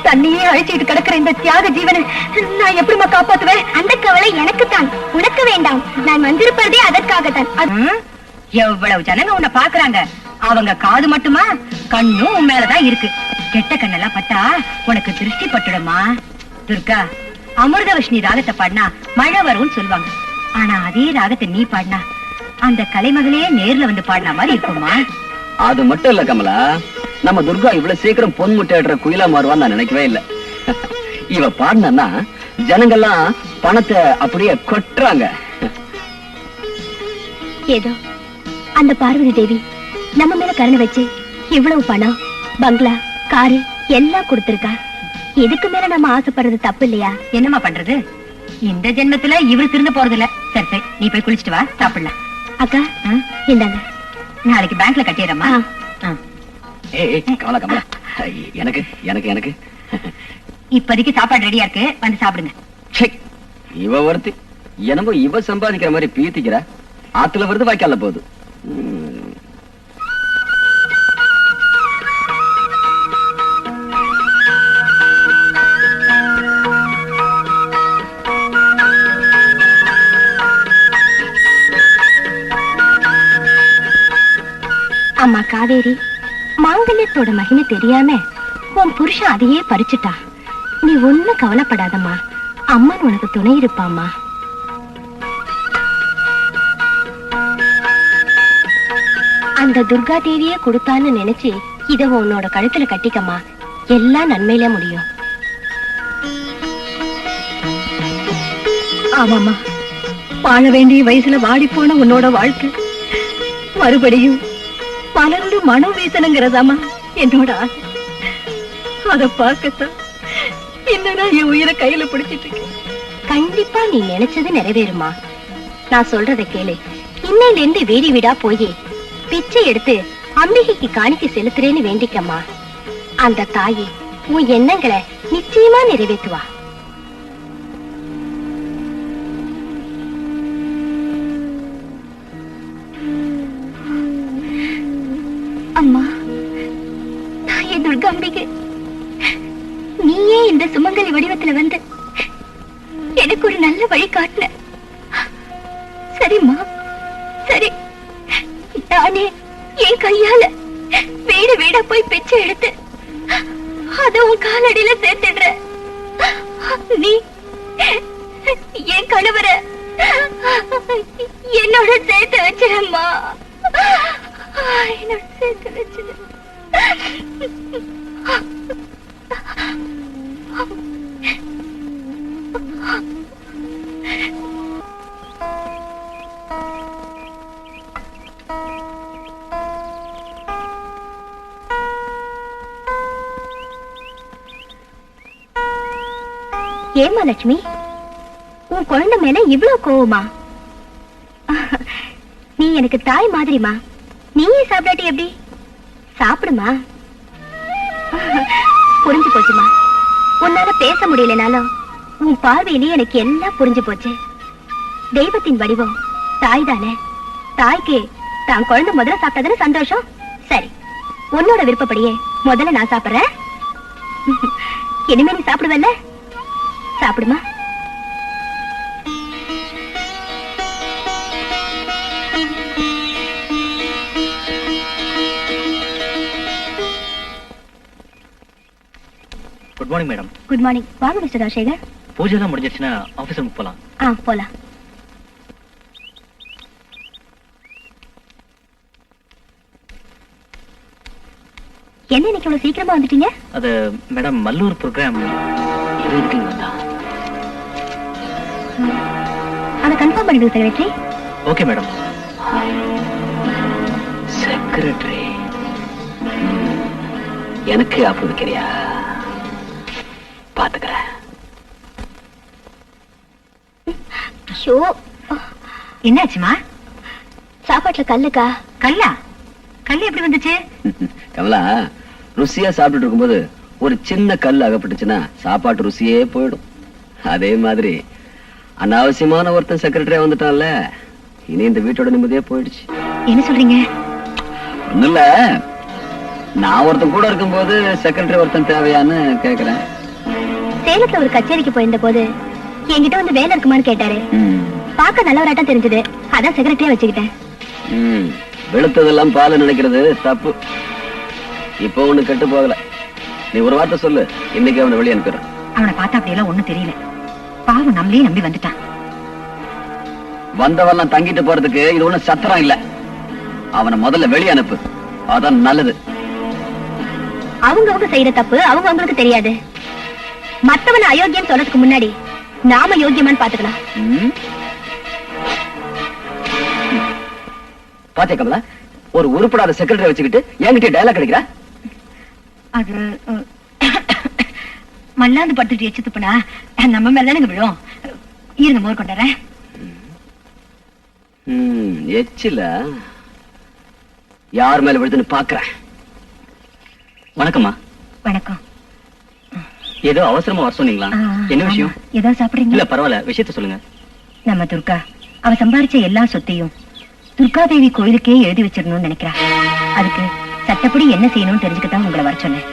தண்ணியே அழிச்சிட்டு கிடக்குற இந்த தியாக ஜீவனை நான் எப்படிமா காப்பாத்துவேன்? அந்த கவலை எனக்குத்தான், உனக்கு வேண்டாம். நான் வந்திருப்பதே அதற்காகத்தான். எவ்வளவு ஜனங்க உன்னை பாக்குறாங்க. அவங்க காது மட்டுமா, கண்ணும் உன் மேலதான் இருக்கு. கெட்ட கண்ணெல்லாம் பட்டா உனக்கு திருஷ்டி பட்டுடுமா. துர்கா, அமிர்தவஷ்ணி ராகத்தை பாடினா மழை வரும்னு சொல்லுவாங்க. ஆனா அதே ராகத்தை நீ பாடினா அந்த கலைமகளே நேர்ல வந்து பாடின மாதிரி இருக்குமா? அது மட்டும் இல்ல கமலா, நம்ம துர்கா இவ்வளவு சீக்கிரம் பொன் முட்டையிடுற குயிலா மாறுவான்னு நான் நினைக்கவே இல்ல. இவ பாடினா ஜனங்கள்லாம் பணத்தை அப்படியே கொட்டுறாங்க. ஏதோ அந்த பார்வதி தேவி நம்ம மேல கருணை வச்சு இவ்வளவு பணம், பங்களா, காரு எல்லாம் கொடுத்திருக்கா. இதுக்கு மேல நம்ம ஆசைப்படுறது தப்பு இல்லையா? என்னம்மா பண்றது? இந்த ஜென்மத்துல இவரு திருந்து போறது இல்ல. சரி சரி, நீ போய் குளிச்சுட்டு வா, சாப்பிடலாம். அக்கா இந்தாங்க. நாளைக்கு பேங்க்ல கட்டிடுறமா. கமலா கமலா, எனக்கு எனக்கு எனக்கு இப்போதைக்கு சாப்பாடு ரெடியா இருக்கு, வந்து சாப்பிடுங்க. இவ ஒருத்தி என்னமோ இவ சம்பாதிக்கிற மாதிரி பீத்திக்கிற. ஆத்துல வருது வாய்க்கால போகுது. அம்மா காவேரி, மாங்கல்யத்தோட மகிமை தெரியாம உன் புருஷன் அதையே பறிச்சுட்டா. நீ ஒண்ணும் கவலைப்படாதம்மா, அம்மன் உனக்கு துணை இருப்பாம்மா. அந்த துர்கா தேவியே கொடுத்தான்னு நினைச்சு இத உன்னோட கழுத்துல கட்டிக்கம்மா, எல்லாம் நன்மையில முடியும். ஆமாமா, வாழ வேண்டிய வயசுல வாடி போன உன்னோட வாழ்க்கை மறுபடியும் மலர்ந்து மனம் வீசணுங்கிறதாமா என்னோட ஆசை. அத பார்க்கத்தான் இன்னும் நான் என் உயிரை கையில பிடிச்சிட்டு இருக்கேன். கண்டிப்பா நீ நினைச்சது நிறைவேறுமா. நான் சொல்றத கேளு. இன்னையில இருந்து வீடி வீடா போய் பிச்சை எடுத்து அம்பிகைக்கு காணிக்கை செலுத்துறேன்னு வேண்டிக்கம்மா. அந்த தாயே உன் எண்ணங்களை நிச்சயமா நிறைவேற்றுவா. அம்மா, தாயே துர்காம்பிகை, நீயே இந்த சுமங்கலி வடிவத்துல வந்து எனக்கு ஒரு நல்ல வழி காட்டின. சரிம்மா, சரி. நானே என் கையால வீடு வீடா போய் பிச்சை எடுத்து அத உன் காலடியில சேர்த்துடுற. நீ என் கணவர என்னோட சேர்த்து வச்சிடம்மா, என்னோட சேர்த்து வச்சிட. ஏமா லட்சுமி, உன் குழந்தை மேல இவ்வளவு கோவமா? நீ எனக்கு தாய் மாதிரிமா, நீயே சாப்பிடாட்டி எப்படி? சாப்பிடுமா. புரிஞ்சு போச்சுமா. உன்னால பேச முடியலனாலும் உன் பார்வையிலேயே எனக்கு எல்லாம் புரிஞ்சு போச்சு. தெய்வத்தின் வடிவம் தாய் தானே. தாய்க்கு தான் குழந்தை முதல்ல சாப்பிட்டதுன்னு சந்தோஷம். சரி, உன்னோட விருப்பப்படியே முதல்ல நான் சாப்பிடுறேன். இனிமே நீ சாப்பிடுவல்ல? சாப்பிடுமா. Good morning madam. Good morning. வாங்க மிஸ்டர் ராஜசேகர். பூஜை எல்லாம் முடிஞ்சிருச்சுன்னா ஆபீஸுக்கு போலாம். போலாம். என்ன இன்னைக்கு இவ்வளவு சீக்கிரமா வந்துட்டீங்க? அது மேடம், மல்லூர் ப்ரோக்ராம் இருக்குங்களா? அதை கன்ஃபார்ம் பண்ணிடுங்க செக்ரட்டரி. Okay madam. செக்ரட்டரி எனக்கு ஆப்பு வைக்கிறியா? பாத்துக்கிறேன். ஐயோ, என்னாச்சுமா? சாப்பாட்டுல கல்லுக்கா? கல்லா? கல்லு எப்படி வந்துச்சு? கமலா, ருசியா சாப்பிட்டுட்டு இருக்கும்போது ஒரு சின்ன கல் அகப்பட்டுச்சுன்னா சாப்பாட்டு ருசியே போயிடும். அதே மாதிரி அனாவசியமான ஒருத்தன் செக்ரட்டரியா வந்துட்டான்ல, இனி இந்த வீட்டோட நிம்மதியே போயிடுச்சு. என்ன சொல்றீங்க? ஒண்ணும் இல்ல, நான் ஒருத்தன் கூட இருக்கும்போது செக்ரட்டரி ஒருத்தன் தேவையான்னு கேக்குறேன். சேலத்துல ஒரு கச்சேரிக்கு போயிருந்த போது என்கிட்ட வந்து வேலை இருக்குமான்னு கேட்டாரு. பார்க்க நல்லவராட்டம் தெரிஞ்சது, அதான் செக்ரட்டரியா வச்சுக்கிட்டேன். வெளுத்ததெல்லாம் பால் நினைக்கிறது தப்பு. இப்போ ஒண்ணு கெட்டு போகல. நீ ஒரு வார்த்தை சொல்லு, இன்னைக்கு அவனை வெளியே அனுப்பிடுறேன். அவனை பார்த்தா அப்படியெல்லாம் ஒண்ணும் தெரியல. பாவம் நம்மளே நம்பி வந்துட்டான். வந்தவெல்லாம் தங்கிட்டு போறதுக்கு இது ஒண்ணும் சத்திரம் இல்ல. அவனை முதல்ல வெளியே அனுப்பு, அதான் நல்லது. அவங்க செய்யற தப்பு அவங்க அவங்களுக்கு தெரியாது. மத்தவன அயோக்கியம் சொல்றதுக்கு முன்னாடி நாம யோக்கியமான்னு பாத்துக்கலாம். பாத்தியா கமலா, ஒரு உருப்படாத செக்ரட்டரி வச்சுக்கிட்டு என்கிட்ட டயலாக் கிடைக்கிறா? அது மல்லாந்து படுத்துட்டு எச்சு துப்புனா நம்ம மேலதானுங்க விழும். இருங்க, மோர் கொண்டாரேன். எச்சில யார் மேல விழுதுன்னு பாக்குறேன். வணக்கம்மா. வணக்கம். ஏதோ அவசரமா வர சொன்னீங்களா? என்ன விஷயம்? ஏதாவது சாப்பிடுறீங்க? இல்ல பரவாயில்ல, விஷயத்த சொல்லுங்க. நம்ம துர்கா அவ சம்பாரிச்ச எல்லா சொத்தையும் துர்காதேவி கோயிலுக்கே எழுதி வச்சிடணும்னு நினைக்கிறா. அதுக்கு சட்டப்படி என்ன செய்யணும்னு தெரிஞ்சுக்கத்தான் உங்களை வர சொன்னேன்.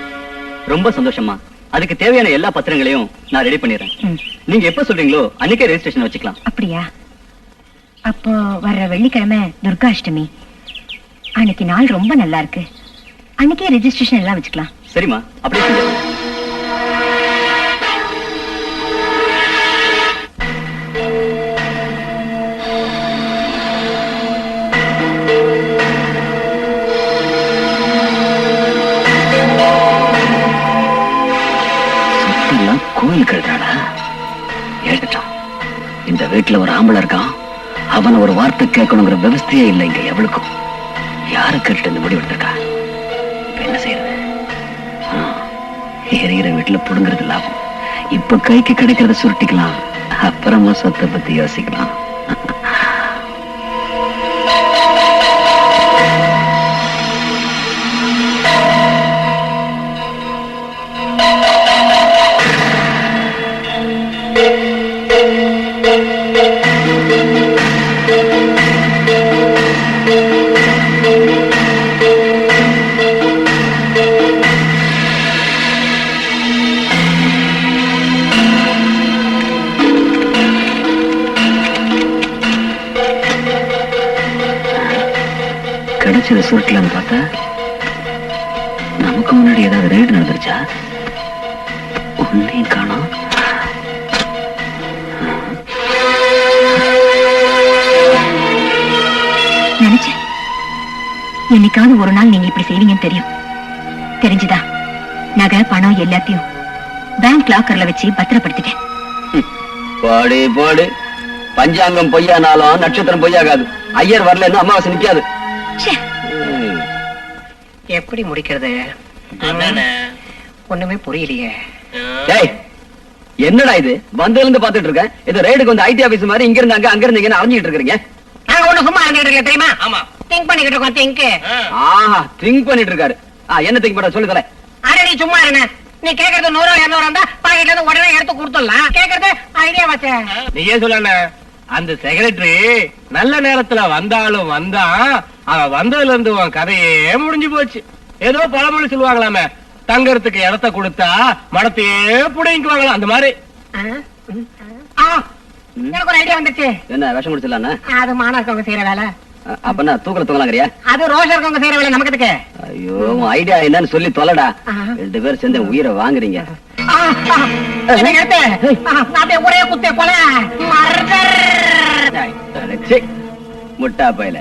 ரொம்ப சந்தோஷமா. அதுக்கு தேவையான எல்லா பத்திரங்களையும் நான் ரெடி பண்ணிடுறேன். நீங்க எப்ப சொல்றீங்களோ அன்னைக்கே ரெஜிஸ்ட்ரேஷன் வச்சுக்கலாம். அப்படியா? அப்போ வர்ற வெள்ளிக்கிழமை துர்காஷ்டமி. அன்னைக்கு நாள் ரொம்ப நல்லா இருக்கு. அன்னைக்கே ரெஜிஸ்ட்ரேஷன் எல்லாம் வச்சுக்கலாம். சரிம்மா, அப்படியே செஞ்சிடலாம். கோயில் கழுதாடா எழுதிட்டான். இந்த வீட்டுல ஒரு ஆம்பளை இருக்கான், அவனை ஒரு வார்த்தை கேட்கணுங்கிற விவஸ்தையே இல்லை இங்க எவளுக்கும். யாரு கேட்டு இந்த முடிவு எடுத்திருக்கா? இப்ப என்ன செய்யறது? எரிகிற வீட்டுல புடுங்கிறது லாபம். இப்ப கைக்கு கிடைக்கிறத சுருட்டிக்கலாம், அப்புறமா சொத்தை பத்தி யோசிக்கலாம். கிடைச்சது சுருட்டலான்னு பார்த்தா நமக்கு முன்னாடி ஏதாவது ரைடு நடந்துருச்சா? ஒன்னையும் காணோம். நினைச்சேன் என்னைக்காவது ஒரு நாள் நீங்க இப்படி செய்வீங்கன்னு தெரியும். தெரிஞ்சுதா நகை பணம் எல்லாத்தையும் பேங்க் லாக்கர்ல வச்சு பத்திரப்படுத்திட்டேன். பாடு பாடு, பஞ்சாங்கம் பொய்யானாலும் நட்சத்திரம் பொய்யாகாது. ஐயர் வரலன்னு அமாவாசை நிக்காது. எப்படி முடிக்கிறது? ஒண்ணுமே புரியலையே. என்னடா இது? வந்ததுல இருந்து பாத்துட்டு இருக்கேன். இது ரைடுக்கு வந்து ஐடி ஆபீஸ் மாதிரி இங்க இருந்து அங்க, அங்க இருந்து அரைஞ்சிட்டு இருக்கீங்க. நாங்க ஒண்ணு சும்மா இருந்துட்டு இருக்கல தெரியுமா? ஆமா, திங்க் பண்ணிட்டு இருக்கோம். திங்க். திங்க் பண்ணிட்டு இருக்காரு. என்ன திங்க் பண்ற சொல்லு தல. அட நீ சும்மா இருங்க. நீ கேக்குறது 100 200 இருந்தா பாக்கெட்ல இருந்து உடனே எடுத்து கொடுத்துடலாம். கேக்குறது ஐடியா வச்சே. நீயே சொல்லல. அந்த செக்ரட்டரி நல்ல நேரத்துல வந்தாலும் வந்தா, அவன் வந்ததுல இருந்து உன் கதையே முடிஞ்சு போச்சு. ஏதோ பழமொழி சொல்லுவாங்களாமே, தங்கறதுக்கு இடத்த கொடுத்தா மடத்தையே புடிங்குவாங்களாம். அந்த மாதிரி எனக்கு ஒரு ஐடியா வந்துச்சு. என்ன விஷம் முடிச்சிடலாம்? அது மானா இருக்கவங்க செய்யற வேலை. அப்ப தூக்கல தூங்கலாங்கறியா? அது ரோஷா இருக்கவங்க செய்யற வேலை. நமக்கு எதுக்கு? ஐயோ, ஐடியா என்னன்னு சொல்லி தொலைடா. 2 பேரும் சேர்ந்து உயிரை வாங்குறீங்க. ஒரே குத்தே போல முட்டா பையல.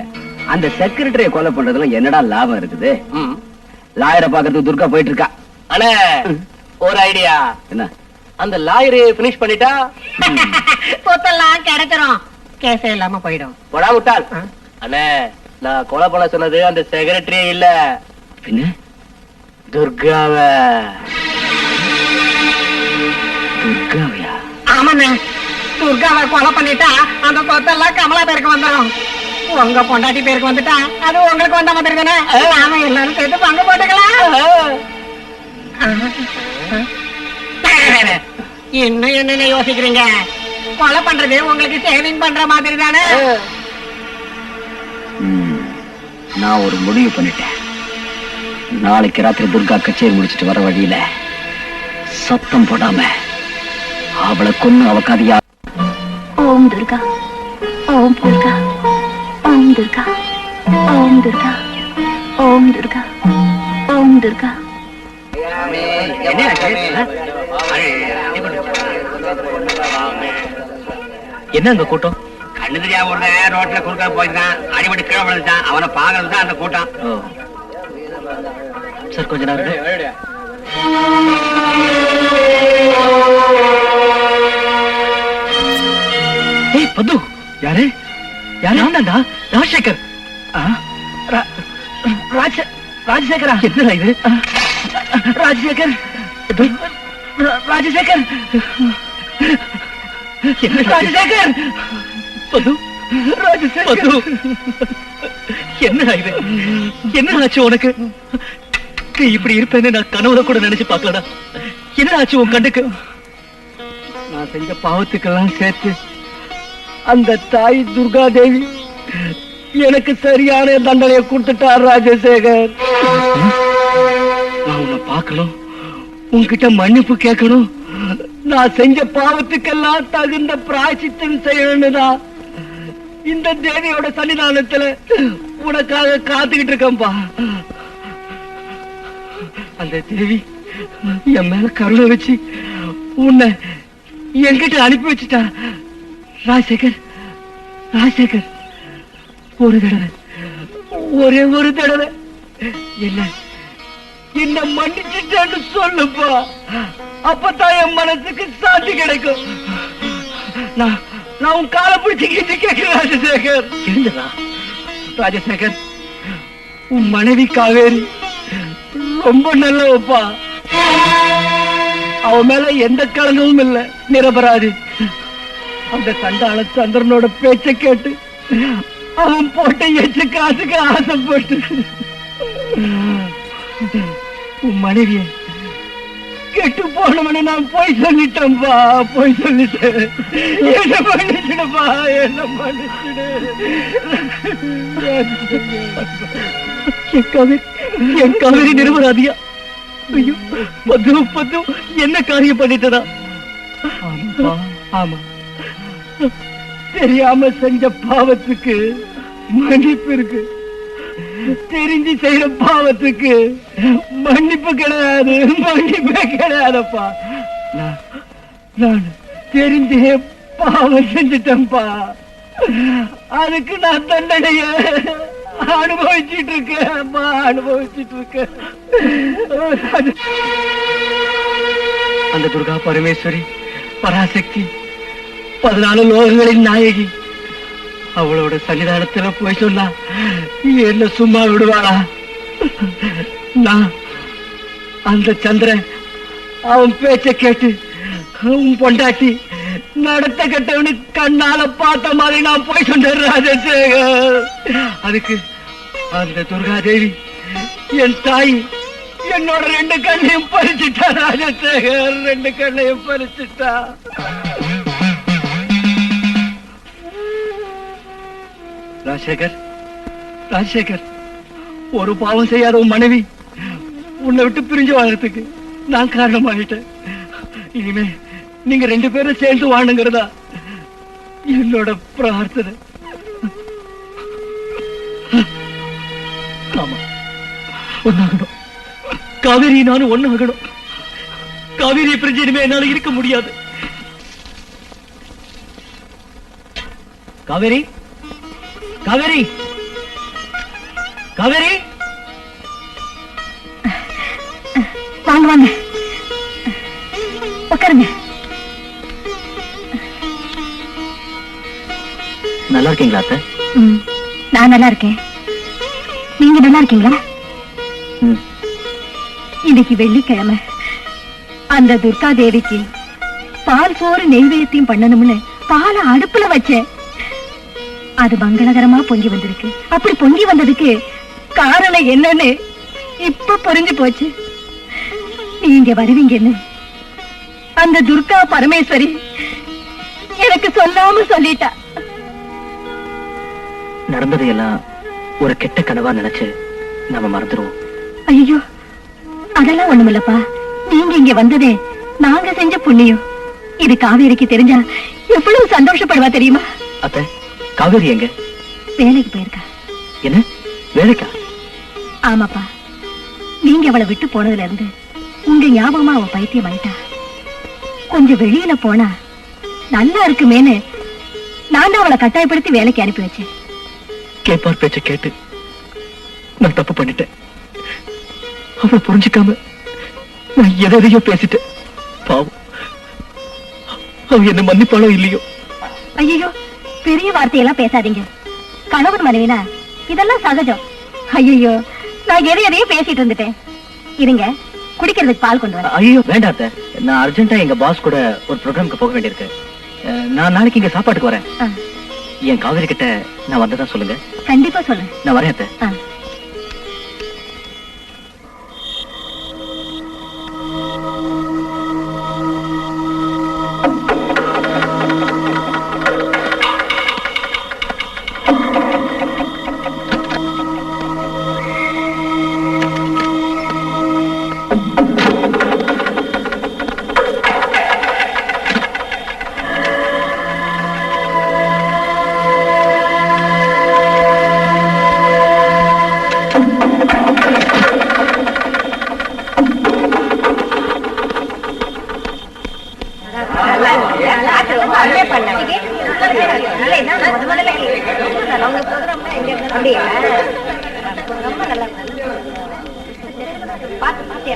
அந்த செக்ரட்டரிய கொலை பண்றதுல என்னடா லாபம் இருக்குது? லாயரை பாக்கிறதுக்கு துர்கா போயிட்டு இருக்கா. அண்ணே, ஒரு ஐடியா. என்ன? அந்த லாயரை பினிஷ் பண்ணிட்டா சொத்தெல்லாம் கிடைச்சிரும். கேஸே இல்லாம போயிடும். போடா விட்டால். அண்ணே, நான் கொலை பண்ண சொன்னது அந்த செக்ரட்டரியே இல்ல, பின்ன துர்காவ. துர்காவையா? ஆமாண்ணே, துர்காவை கொலை பண்ணிட்டா அந்த சொத்தெல்லாம் கமலா பேருக்கு வந்துடும். உங்க பொண்டாட்டி பேருக்கு வந்துட்டா அது உங்களுக்கு வந்த மாதிரி தானே. நாம எல்லாரும் சேர்த்து பங்கு போட்டுக்கலாம். இன்னும் என்னென்ன யோசிக்கிறீங்க? கொலை பண்றது உங்களுக்கு சேவிங் பண்ற மாதிரி தானே. நான் ஒரு முடிவு பண்ணிட்டேன். நாளைக்கு ராத்திரி துர்கா கச்சேரி முடிச்சிட்டு வர வழியில சத்தம் போடாம அவளை கொன்னு அவ கதையா. ஓம் துர்கா, ஓம் துர்கா, ஓம் துர்கா, ஓம் துர்கா, ஓம் துர்கா, ஓம் துர்கா. என்ன அங்க கூட்டம்? கண்ணு தெரியாம ஒரு ரோட்ல குறுக்க போயிருக்கான், அடிபடி கீழே விழுந்துட்டான். அவனை பாக்குறது தான் அந்த கூட்டம். சார் கொஞ்ச நேரம். ஏய் பத்து, யாரு? யாருடா? ராஜசேகர். ராஜசேகரா? என்னடா இது? ராஜசேகர், ராஜசேகர், என்ன ராஜசேகர், பத்து, ராஜசேகர். என்னடா இது? என்ன ஆச்சு உனக்கு? நீ இப்படி இருப்பேன்னு நான் கனவுல கூட நினைச்சு பார்க்கலடா. என்ன ஆச்சு உன் கண்ணுக்கு? நான் செஞ்ச பாவத்துக்கெல்லாம் சேர்த்து அந்த தாய் துர்கா தேவி எனக்கு சரியான தண்டனையை கொடுத்துட்டார் ராஜசேகர். நான் உன்னை பார்க்கணும், உன்கிட்ட மன்னிப்பு கேட்கணும், நான் செஞ்ச பாவத்துக்கெல்லாம் தகுந்த பிராயச்சித்தம் செய்யணும்னுதான் இந்த தேவியோட சன்னிதானத்துல உனக்காக காத்துக்கிட்டு இருக்கேன்பா. அந்த தேவி என் மேல கருணை வச்சு உன்னை என்கிட்ட அனுப்பி வச்சுட்டா. ராஜசேகர், ராஜசேகர், ஒரு தடவை, ஒரே ஒரு தடவை என்ன மன்னிச்சுட்டேன்னு சொல்லுப்பா. அப்பதான் என் மனசுக்கு சாந்தி கிடைக்கும். நான் உன் காலை பிடிச்சிக்கிட்டு கேட்கிறேன் ராஜசேகர். எழுந்துடா. ராஜசேகர், உன் மனைவி காவேரி ரொம்ப நல்லவப்பா. அவன் மேல எந்த களங்கமும் இல்ல, நிரபராதி. அந்த சண்டாள சந்திரனோட பேச்ச கேட்டு அவன் போட்ட எச்ச காசுக்கு ஆசைப்பட்டு உன் மனைவிய கெட்டு போனவனு நான் போய் சொல்லிட்டேன்பா, போய் சொல்லிட்டேன். என்ன பண்ணிச்சுடுப்பா, என்ன பண்ணிச்சுடு. என் காவேரி நிரபராதியா? ஐயோ பத்து பத்து, என்ன காரியம் பண்ணிட்டதா? ஆமாப்பா, ஆமா. தெரியாம செஞ்ச பாவத்துக்கு மன்னிப்பு இருக்கு, தெரிஞ்சு செய்யற பாவத்துக்கு மன்னிப்பு கிடையாது, மன்னிப்பே கிடையாதப்பா. நான் தெரிஞ்சே பாவம் செஞ்சுட்டேன்பா. அதுக்கு நான் தண்டனைய அனுபவிச்சுட்டு இருக்கேன்ப்பா, அனுபவிச்சுட்டு இருக்கேன். அந்த துர்கா பரமேஸ்வரி பராசக்தி 14 லோகங்களின் நாயகி, அவளோட சன்னிதானத்துல போய் சொன்னா என்ன சும்மா விடுவாளா? நான் அந்த சந்திரன் அவன் பேச்ச கேட்டு உன் பொண்டாட்டி நடத்த கட்டவனு கண்ணால பார்த்த மாதிரி நான் போய் சொன்னேன் ராஜசேகர். அதுக்கு அந்த துர்காதேவி என் தாய் என்னோட 2 கண்ணையும் பறிச்சுட்டா ராஜசேகர், 2 கண்ணையும் பறிச்சுட்டா. ராஜசேகர், ராஜசேகர், ஒரு பாவம் செய்யாத உன் மனைவி உன்னை விட்டு பிரிஞ்சு வாழறதுக்கு நான் காரணமாயிட்டேன். இனிமே நீங்க 2 பேரும் சேர்ந்து வாழுங்கிறதா என்னோட பிரார்த்தனை. ஆமா, ஒன்னாகணும். காவேரி நானும் ஒன்னாகணும். காவேரியை பிரிஞ்சு இனிமே என்னால இருக்க முடியாது. காவேரி, காவேரி, காவேரி, வாங்க வாங்க, உட்காருங்க. நல்லா இருக்கீங்களா அத்தை? நான் நல்லா இருக்கேன். நீங்க நல்லா இருக்கீங்களா? ம். இன்னைக்கு வெள்ளிக்கிழமை. அந்த துர்கா தேவிக்கு பால் சோறு நெய்வேத்தியம் பண்ணணும்னு பாலை அடுப்புல வச்சேன். அது மங்களகரமா பொங்கி வந்திருக்கு. அப்படி பொங்கி வந்ததுக்கு காரணம் என்னன்னு இப்ப புரிஞ்சு போச்சு. நீங்க வருவீங்கன்னு அந்த துர்கா பரமேஸ்வரி எனக்கு சொல்லாம சொல்லிட்டா. நடந்ததையெல்லாம் ஒரு கெட்ட கனவா நினைச்சு நாம மறந்துடுவோம். ஐயோ, அதெல்லாம் ஒண்ணுமில்லப்பா. நீங்க இங்க வந்ததே நாங்க செஞ்ச புண்ணியம். இது காவேரிக்கு தெரிஞ்சா எவ்வளவு சந்தோஷப்படுவா தெரியுமா? அத்தை, காவேரி எங்க? வேலைக்கு போயிருக்கா. என்ன வேலைக்கா? ஆமாப்பா, நீங்க அவளை விட்டு போனதுல இருந்து உங்க ஞாபகமா அவ பைத்தியம் ஆயிட்டா. கொஞ்சம் வெளியில போனா நல்லா இருக்குமேன்னு நான் தான் அவளை கட்டாயப்படுத்தி வேலைக்கு அனுப்பி வச்சேன். கேப்பார் பேச்ச கேட்டு நான் தப்பு பண்ணிட்டேன். அவளை புரிஞ்சுக்காம நான் எதையோ பேசிட்டேன். பாவம், அவ என்ன மன்னிப்பாளோ இல்லையோ. ஐயோ, பெரிய வார்த்தையெல்லாம் பேசாதீங்க. கணவன் மனைவினா இதெல்லாம் சகஜம். ஐயோ, நான் எதையும் பேசிட்டு இருந்துட்டேன். இருங்க, குடிக்கிறதுக்கு பால் கொண்டு வரேன். ஐயோ வேண்டாம் அத்தை, நான் அர்ஜென்ட்டா எங்க பாஸ் கூட ஒரு ப்ரோக்ராமுக்கு போக வேண்டியிருக்கு. நான் நாளைக்கு இங்க சாப்பாட்டுக்கு வரேன். ஆ, என் காவேரி கிட்ட நான் வந்ததா சொல்லுங்க. கண்டிப்பா சொல்லு. நான் வரேன் அத்தை. ஆ.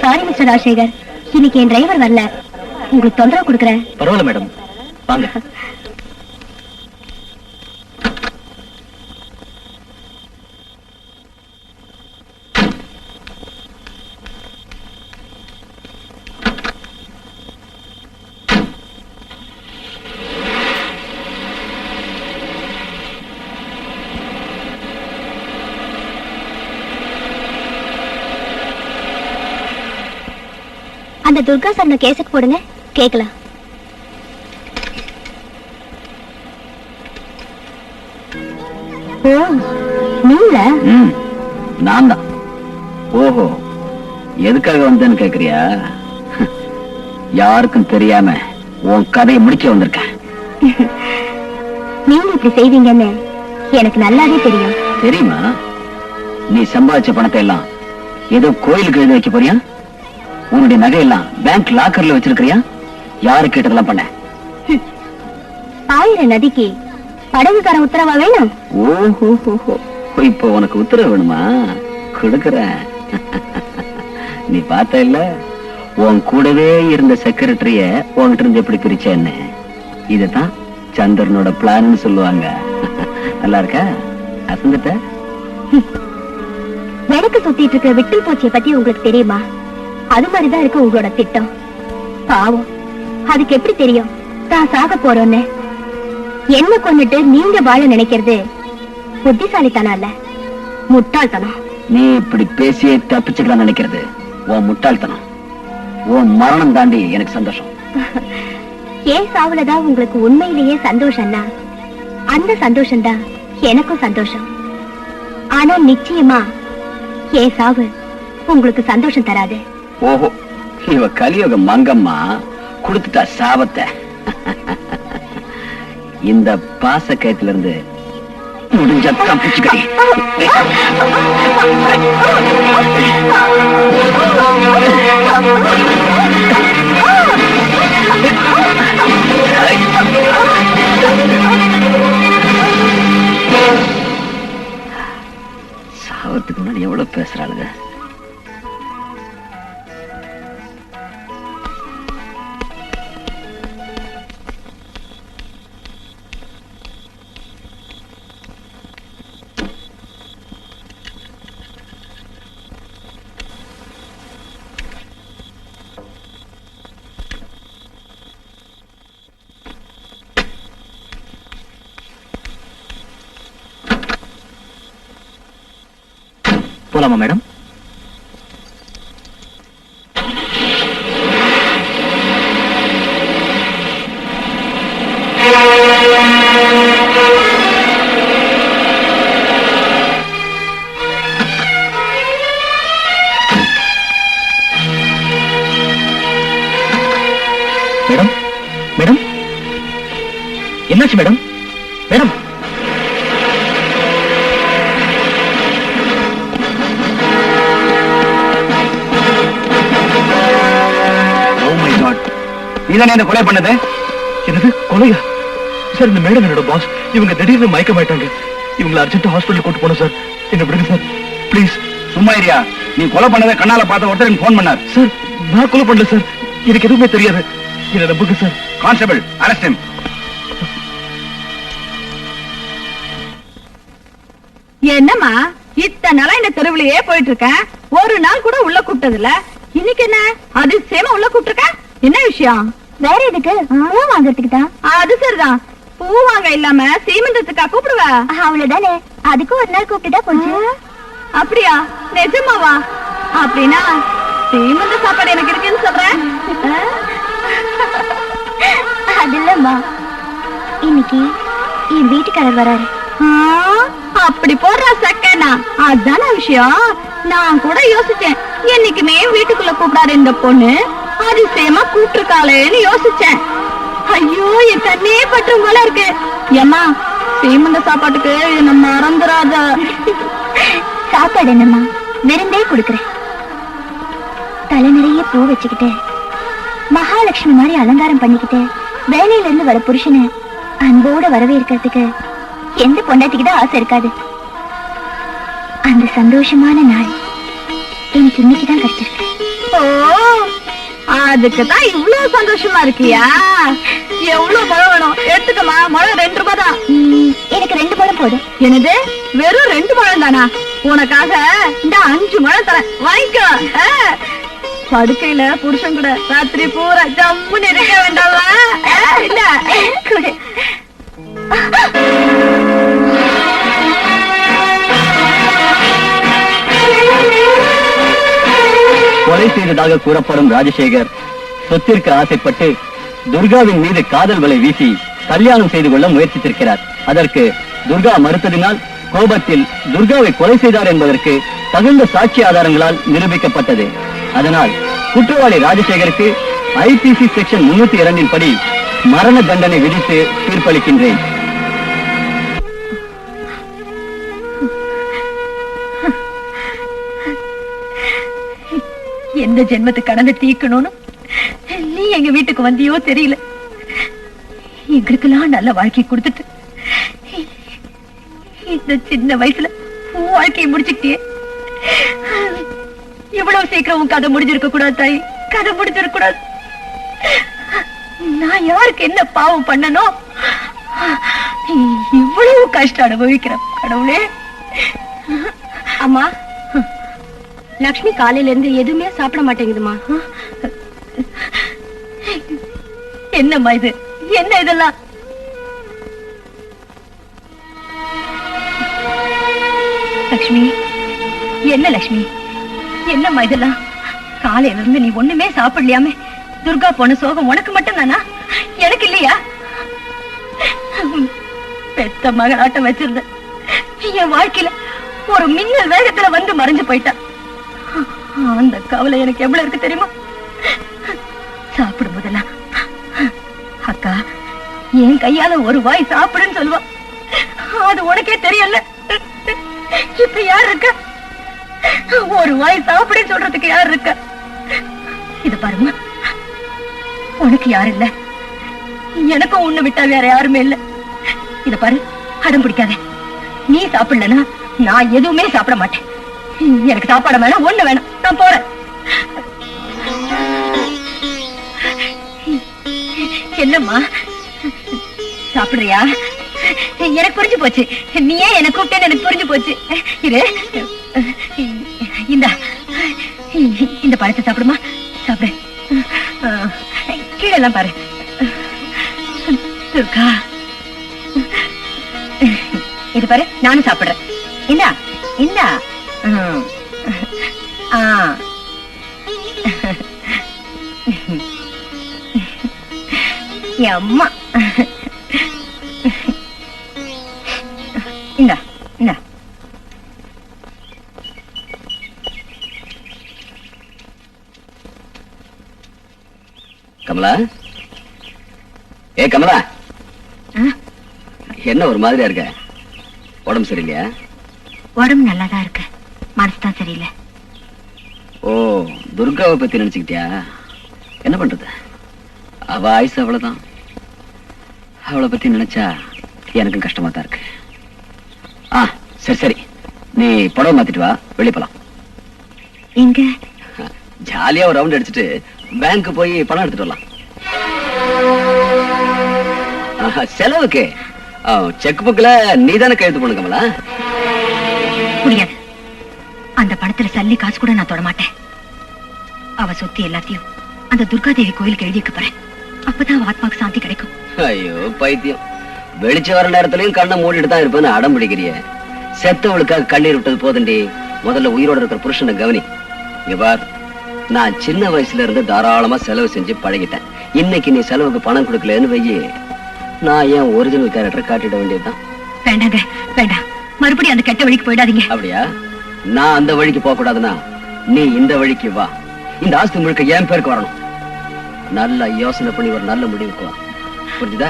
சாரி மிஸ்டர் ராஜசேகர், இன்னைக்கு என் டிரைவர் வரல. உங்களுக்கு தொந்தரவு கொடுக்குறேன். பரவாயில்ல மேடம், வாங்க. அந்த துர்கா சார் கேசட் போடுங்க, கேக்கலாம். ஓ, நீங்களா? நான் தான். ஓஹோ, எதுக்காக வந்தேன்னு கேக்குறியா? யாருக்கும் தெரியாம உன் கதையை முடிச்சு வந்திருக்கேன். நீங்க இப்படி செய்வீங்கன்னு எனக்கு நல்லாவே தெரியும். தெரியுமா? நீ சம்பாதிச்ச பணத்தை எல்லாம் ஏதோ கோயிலுக்கு எழுதி வைக்க போறியா? உன்னுடைய நகையெல்லாம் பேங்க் லாக்கர்ல வச்சிருக்கிறியா? யாரு கேட்டதெல்லாம் பண்ண? 1000 நதிக்கு படகுக்கார உத்தரவா வேணும்? ஓஹோ, இப்போ உனக்கு உத்தரவு வேணுமா? கொடுக்கறேன். நீ பார்த்த இல்ல, உன் கூடவே இருந்த செக்ரட்டரிய உன்கிட்ட இருந்து எப்படி பிரிச்சேன்னு. இதுதான் சந்திரனோட பிளான்னு சொல்லுவாங்க. நல்லா இருக்கா? அசந்துட்ட? விளக்கு சுத்திட்டு இருக்க விட்டில் பூச்சியை பத்தி உங்களுக்கு தெரியுமா? அது மாதிரிதான் இருக்கு உங்களோட திட்டம். பாவம், அதுக்கு எப்படி தெரியும் தான் சாக போறோன்னு? என்ன கொண்டுட்டு நீங்க வாழ நினைக்கிறது புத்திசாலித்தனம் இல்ல, முட்டாள்தனம். நீ இப்படி பேசியே தப்பிச்சுக்கலாம் நினைக்கிறது உன் முட்டாள்தனம். உன் மரணம் தாண்டி எனக்கு சந்தோஷம். ஏன் சாவுலதான் உங்களுக்கு உண்மையிலேயே சந்தோஷம்னா அந்த சந்தோஷம் தான் எனக்கும் சந்தோஷம். ஆனா நிச்சயமா ஏன் சாவு உங்களுக்கு சந்தோஷம் தராது. ஓஹோ, இவ கலியுக மங்கம்மா கொடுத்துட்டா சாபத்தை. இந்த பாச கயத்துல இருந்து முடிஞ்ச தப்பிச்சுக்கடி. சாவத்துக்கு முன்னாடி எவ்வளவு பேசுறாளுங்க. போலாமா மேடம்? மேடம் மேடம் என்னாச்சு மேடம்? மேடம் நீதானே இந்த கொலை பண்ணது? என்னது கொலையா? சார் இந்த மேடம் என்னோட பாஸ். இவங்க திடீர்னு மயக்கமாயிட்டாங்க. இவங்களை அர்ஜென்ட் ஹாஸ்பிட்டல் கூட்டு போனோம் சார். என்ன விடுங்க சார் ப்ளீஸ். சும்மா ஏரியா, நீ கொலை பண்ணதை கண்ணால பார்த்த ஒருத்தர் எனக்கு போன் பண்ணார். சார் நான் கொலை பண்ணல சார். எனக்கு எதுவுமே தெரியாது. என்ன நம்புங்க சார். Constable arrest him. என்னம்மா இத்தனை நாளா இந்த தெருவுலயே போயிட்டு இருக்கேன், ஒரு நாள் கூட உள்ள கூப்பிட்டது இல்ல, இன்னைக்கு என்ன அதிசயமா உள்ள கூப்பிட்டுருக்க? என்ன விஷயம்? வேற எதுக்கு? பூ வாங்கறதுக்கு தான். அது சரிதான், பூ வாங்க இல்லாம சீமந்தத்துக்கா கூப்பிடுவ? அவ்வளவுதானே, அதுக்கு ஒரு நாள் கூப்பிட்டுட்டா கொஞ்சம். அப்படியா? நிஜமாவா? அப்படின்னா சீமந்த சாப்பாடு எனக்கு இருக்குன்னு சொல்றேன். அது இல்லம்மா, இன்னைக்கு என் வீட்டுக்காரர் வராரு. அப்படி போடுறா சக்கனா, அதான விஷயம். நான் கூட யோசிச்சேன், என்னைக்குமே வீட்டுக்குள்ள கூப்பிடாரு இந்த பொண்ணு, அதிசயமா கூப்பிட்டுருக்காளேன்னு யோசிச்சேன். ஐயோ என் கண்ணே பற்றும் போல இருக்கு. ஏம்மா சீமந்த சாப்பாட்டுக்கு என்ன மறந்துடாத. சாப்பாடு என்னம்மா, விருந்தே கொடுக்கறேன். தலை நிறைய பூ வச்சுக்கிட்டு மகாலட்சுமி மாதிரி அலங்காரம் பண்ணிக்கிட்டு வேலையில இருந்து வர புருஷனை அன்போட வரவேற்கிறதுக்கு எந்த பொண்டாட்டிக்கு தான் ஆசை இருக்காது? அந்த சந்தோஷமான நாள் எனக்கு இன்னைக்குதான் கிடைச்சிருக்கு. ஓ, அதுக்குதான் இவ்வளவு சந்தோஷமா இருக்கியா? எவ்வளவு பழம் வேணும்? எடுத்துக்கமா, முழம் 2 ரூபாய் தான். எனக்கு 2 பழம் போதும். என்னது, வெறும் 2 முழம் தானா? உனக்காக இந்த 5 முழம் தரேன், வாங்கிக்கோ. படுக்கையில புருஷன் கூட ராத்திரி பூரா ஜம்முன்னு இருக்க வேண்டாமா? இல்ல கொடு. கொலை செய்ததாக கூறப்படும் ராஜசேகர் சொத்திற்கு ஆசைப்பட்டு துர்காவின் மீது காதல் வலை வீசி கல்யாணம் செய்து கொள்ள முயற்சித்திருக்கிறார். அதற்கு துர்கா மறுத்ததினால் கோபத்தில் துர்காவை கொலை செய்தார் என்பதற்கு தகுந்த சாட்சி ஆதாரங்களால் நிரூபிக்கப்பட்டது. அதனால் குற்றவாளி ராஜசேகருக்கு ஐபிசி செக்ஷன் 302 படி மரண தண்டனை விதித்து தீர்ப்பளிக்கின்றேன். எந்த ஜென்மத்து கடந்து தீக்கணும்னு நீ எங்க வீட்டுக்கு வந்தியோ தெரியல. எங்களுக்கெல்லாம் நல்ல வாழ்க்கை கொடுத்துட்டு இந்த சின்ன வயசுல வாழ்க்கையை முடிச்சுக்கிட்டே. இவ்வளவு சீக்கிரம் உன் கதை முடிஞ்சிருக்க கூடாது தாய், கதை முடிஞ்சிருக்க கூடாது. நான் யாருக்கு என்ன பாவம் பண்ணனோ இவ்வளவு கஷ்டம் அனுபவிக்கிறேன் கடவுளே. அம்மா, லக்ஷ்மி காலையில இருந்து எதுவுமே சாப்பிட மாட்டேங்குதுமா. என்னம்மா இது, என்ன இதெல்லாம்? லக்ஷ்மி, என்ன லக்ஷ்மி, என்னம்மா இதெல்லாம்? காலையில இருந்து நீ ஒண்ணுமே சாப்பிடலையாமே. துர்கா போன சோகம் உனக்கு மட்டும் தானா, எனக்கு இல்லையா? பெத்த மகனாட்டம் வச்சிருந்த என் வாழ்க்கையில ஒரு மின்னல் வேகத்துல வந்து மறைஞ்சு போயிட்டா. அந்த கவலை எனக்கு எவ்வளவு இருக்கு தெரியுமா? சாப்பிடும் போதெல்லாம் அக்கா என் கையால ஒரு வாய் சாப்பிடுன்னு சொல்லுவா. அது உனக்கே தெரியல. இப்ப யார் இருக்க? ஒரு வாய் சாப்பிடுன்னு சொல்றதுக்கு யார் இருக்க? இது பாருமா, உனக்கு யாரு இல்ல, எனக்கும் உன்னை விட்டா வேற யாருமே இல்ல. இத பாரு, அடம் பிடிக்காத. நீ சாப்பிடலன்னா நான் எதுவுமே சாப்பிட மாட்டேன். எனக்கு சாப்பாடு வேணாம், ஒண்ணு வேணாம், நான் போறேன். என்னம்மா சாப்பிடுறியா? எனக்கு புரிஞ்சு போச்சு, நீ ஏன் என்ன கூப்பிட்டேன்னு எனக்கு புரிஞ்சு போச்சு. இரு, இந்த பழத்தை சாப்பிடுமா, சாப்பிடு. கீழே எல்லாம் பாரு. துர்கா, இது பாரு, நானும் சாப்பிடுறேன். இந்தா இந்தா. ஆ. என் அம்மா இந்தா இந்தா. கமலா, ஏ கமலா, என்ன ஒரு மாதிரியா இருக்க? உடம்பு சரியில்லையா? உடம்பு நல்லாதான் இருக்கு, மனசுதான் சரியில்லை. ஓ, துர்காவை பத்தி நினைச்சுக்கிட்டியா? என்ன பண்றது, அவ ஆயுசு அவ்வளவுதான். அவளை பத்தி நினைச்சா எனக்கும் கஷ்டமா தான் இருக்கு. சரி சரி, நீ புடவை மாத்திட்டு வா, வெளிய போலாம். இங்க ஜாலியா ஒரு ரவுண்ட் அடிச்சுட்டு பேங்க் போய் பணம் எடுத்துட்டு வரலாம். செலவுக்கு செக் புக்ல நீதானே கையெழுத்து போன கமலா? முடியாது. அந்த பணத்துல சல்லி காசு கூட நான் தொட மாட்டேன். அவ சொத்து எல்லாத்தையும் அந்த துர்காதேவி கோயிலுக்கு எழுதி வைக்க போறேன். அப்பதான் அவ ஆத்மாக்கு சாந்தி கிடைக்கும். ஐயோ பைத்தியம், வெளிச்ச வர நேரத்திலயும் கண்ணை மூடிட்டு தான் இருப்பேன்னு அடம் பிடிக்கிறிய. செத்தவளுக்காக கண்ணீர் விட்டது போதண்டி, முதல்ல உயிரோட இருக்கிற புருஷனை கவனி. இங்க பார், நான் சின்ன வயசுல இருந்து தாராளமா செலவு செஞ்சு பழகிட்டேன். இன்னைக்கு நீ செலவுக்கு பணம் கொடுக்கலன்னு வெயி, நான் ஏன் ஒரிஜினல் கேரக்டர் காட்டிட வேண்டியதுதான். வேண்டாங்க, வேண்டாம். மறுபடியும் அந்த கெட்ட வழிக்கு போயிடாதீங்க. அப்படியா? நான் அந்த வழிக்கு போக கூடாதுன்னா நீ இந்த வழிக்கு வா. இந்த ஆஸ்தி முழுக்க என் பேருக்கு வரணும். நல்லா யோசனை பண்ணி ஒரு நல்ல முடிவுக்கு வா. புரிஞ்சுதா?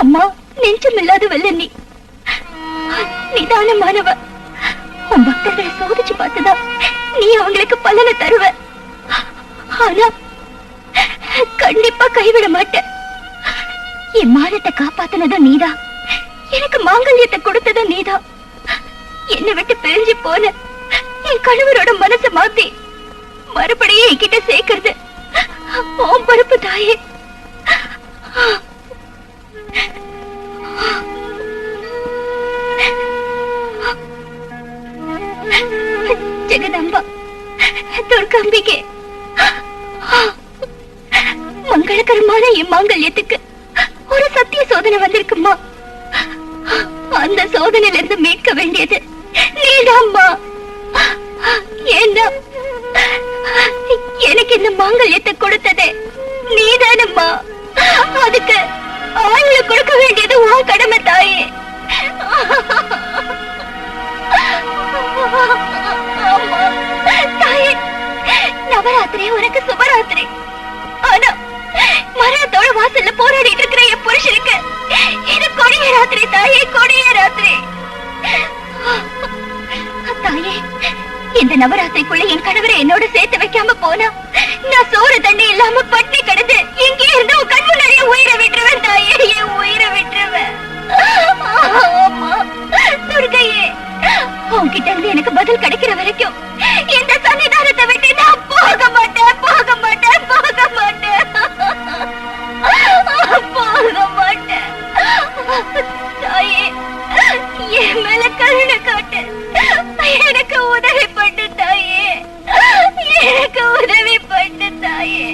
அம்மா, நெஞ்சமில்லாத வெள்ள நிதானமானவ. உன் பக்தர்களை சோதிச்சு பார்த்துதா நீ அவங்களுக்கு பலனை தருவ. ஆனா கண்டிப்பா கைவிட மாட்டேன். என் மானத்தை காப்பாத்தினதும் நீதான், எனக்கு மாங்கல்யத்தை கொடுத்ததும் நீதான். என்னை விட்டு பிரிஞ்சு போன என் கணவரோட மனசை மாத்தி மறுபடியும் என்கிட்ட சேர்க்கிறது உன் பொறுப்பு தாயே. ஜெகதம்பா, துர்காம்பிகே, மங்களகரமான என் மாங்கல்யத்துக்கு ஒரு சத்திய சோதனை வந்திருக்குமா? அந்த சோதனையில இருந்து மீட்க வேண்டியது நீதாம்மா. ஏன்னா எனக்கு இந்த மாங்கல்யத்தை கொடுத்ததே நீதானம்மா. அதுக்கு ஆயுள கொடுக்க வேண்டியது உன் கடமை தாயே. தாயே, நவராத்திரி உனக்கு சுபராத்திரி. ஆனா மரணத்தோட வாசல்ல போராடிட்டு இருக்கிற என் புருஷனுக்கு இது கொடிய ராத்திரி தாயே, கொடிய ராத்திரி. தாயே, இந்த நவராத்திரிக்குள்ள என் கணவரை என்னோட சேர்த்து வைக்காம போனா நான் சோறு தண்ணி இல்லாம பட்டி கிடந்து இங்கே இருந்து உன் கண் முன்னாடியே உயிரை விட்டுருவேன் தாயே, என் உயிரை விட்டுருவேன். துர்கையே, உன்கிட்ட இருந்து எனக்கு பதில் கிடைக்கிற வரைக்கும் இந்த சன்னிதானத்தை விட்டு நான் போக மாட்டேன், போக மாட்டேன், போக மாட்டேன், போக மாட்டேன். தாயே, என் மேல கருணை காட்டு, எனக்கு உதவி பண்ணு தாயே, எனக்கு உதவி பண்ணு தாயே.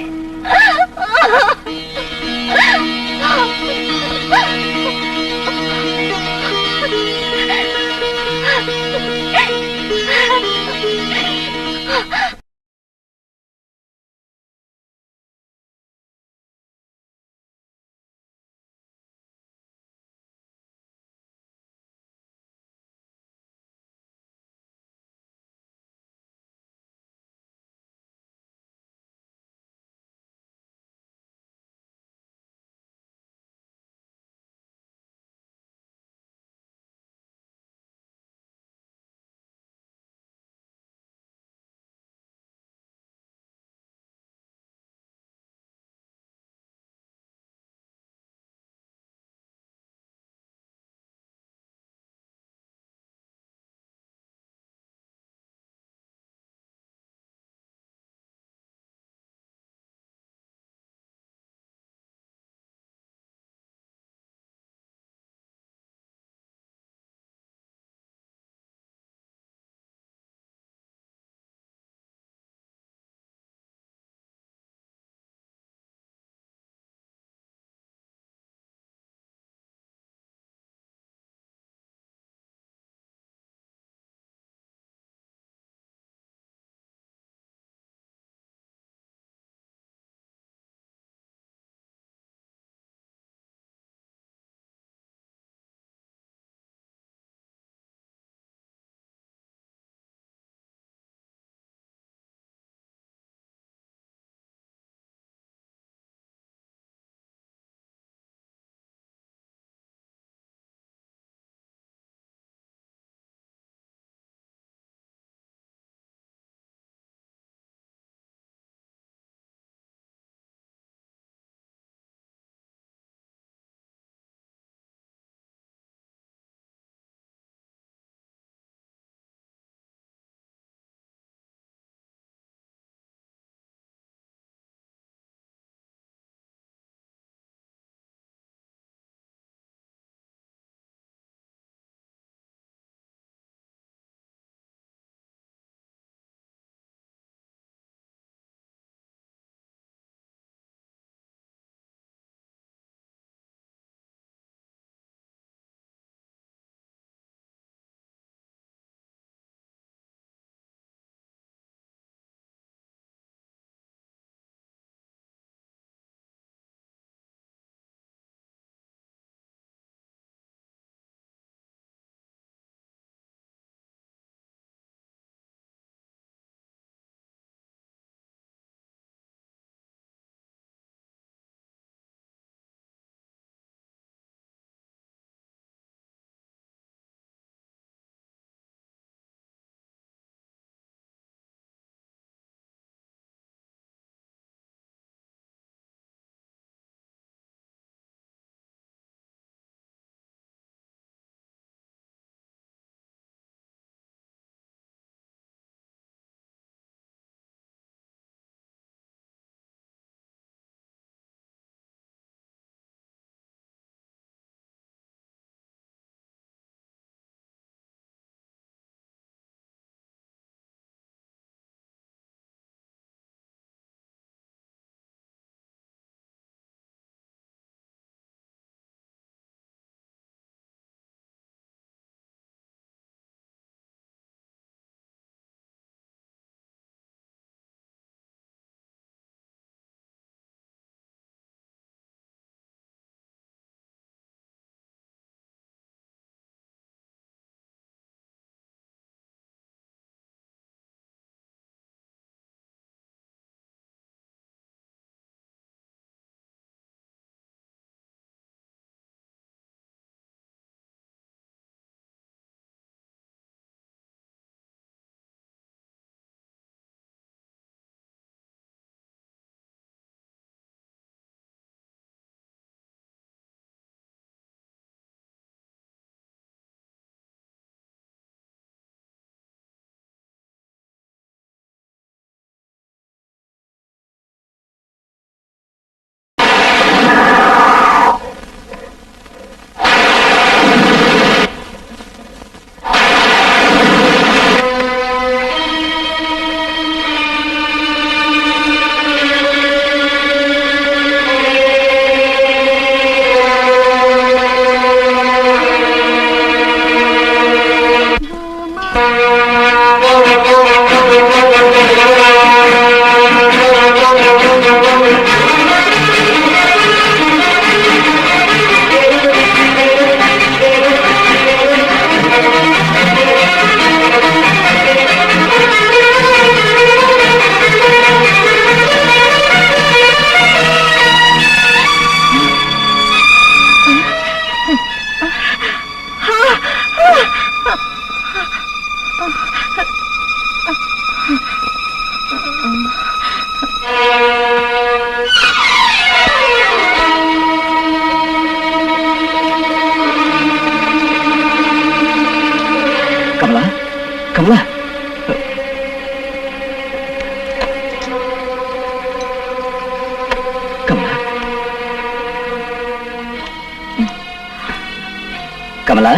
கமலா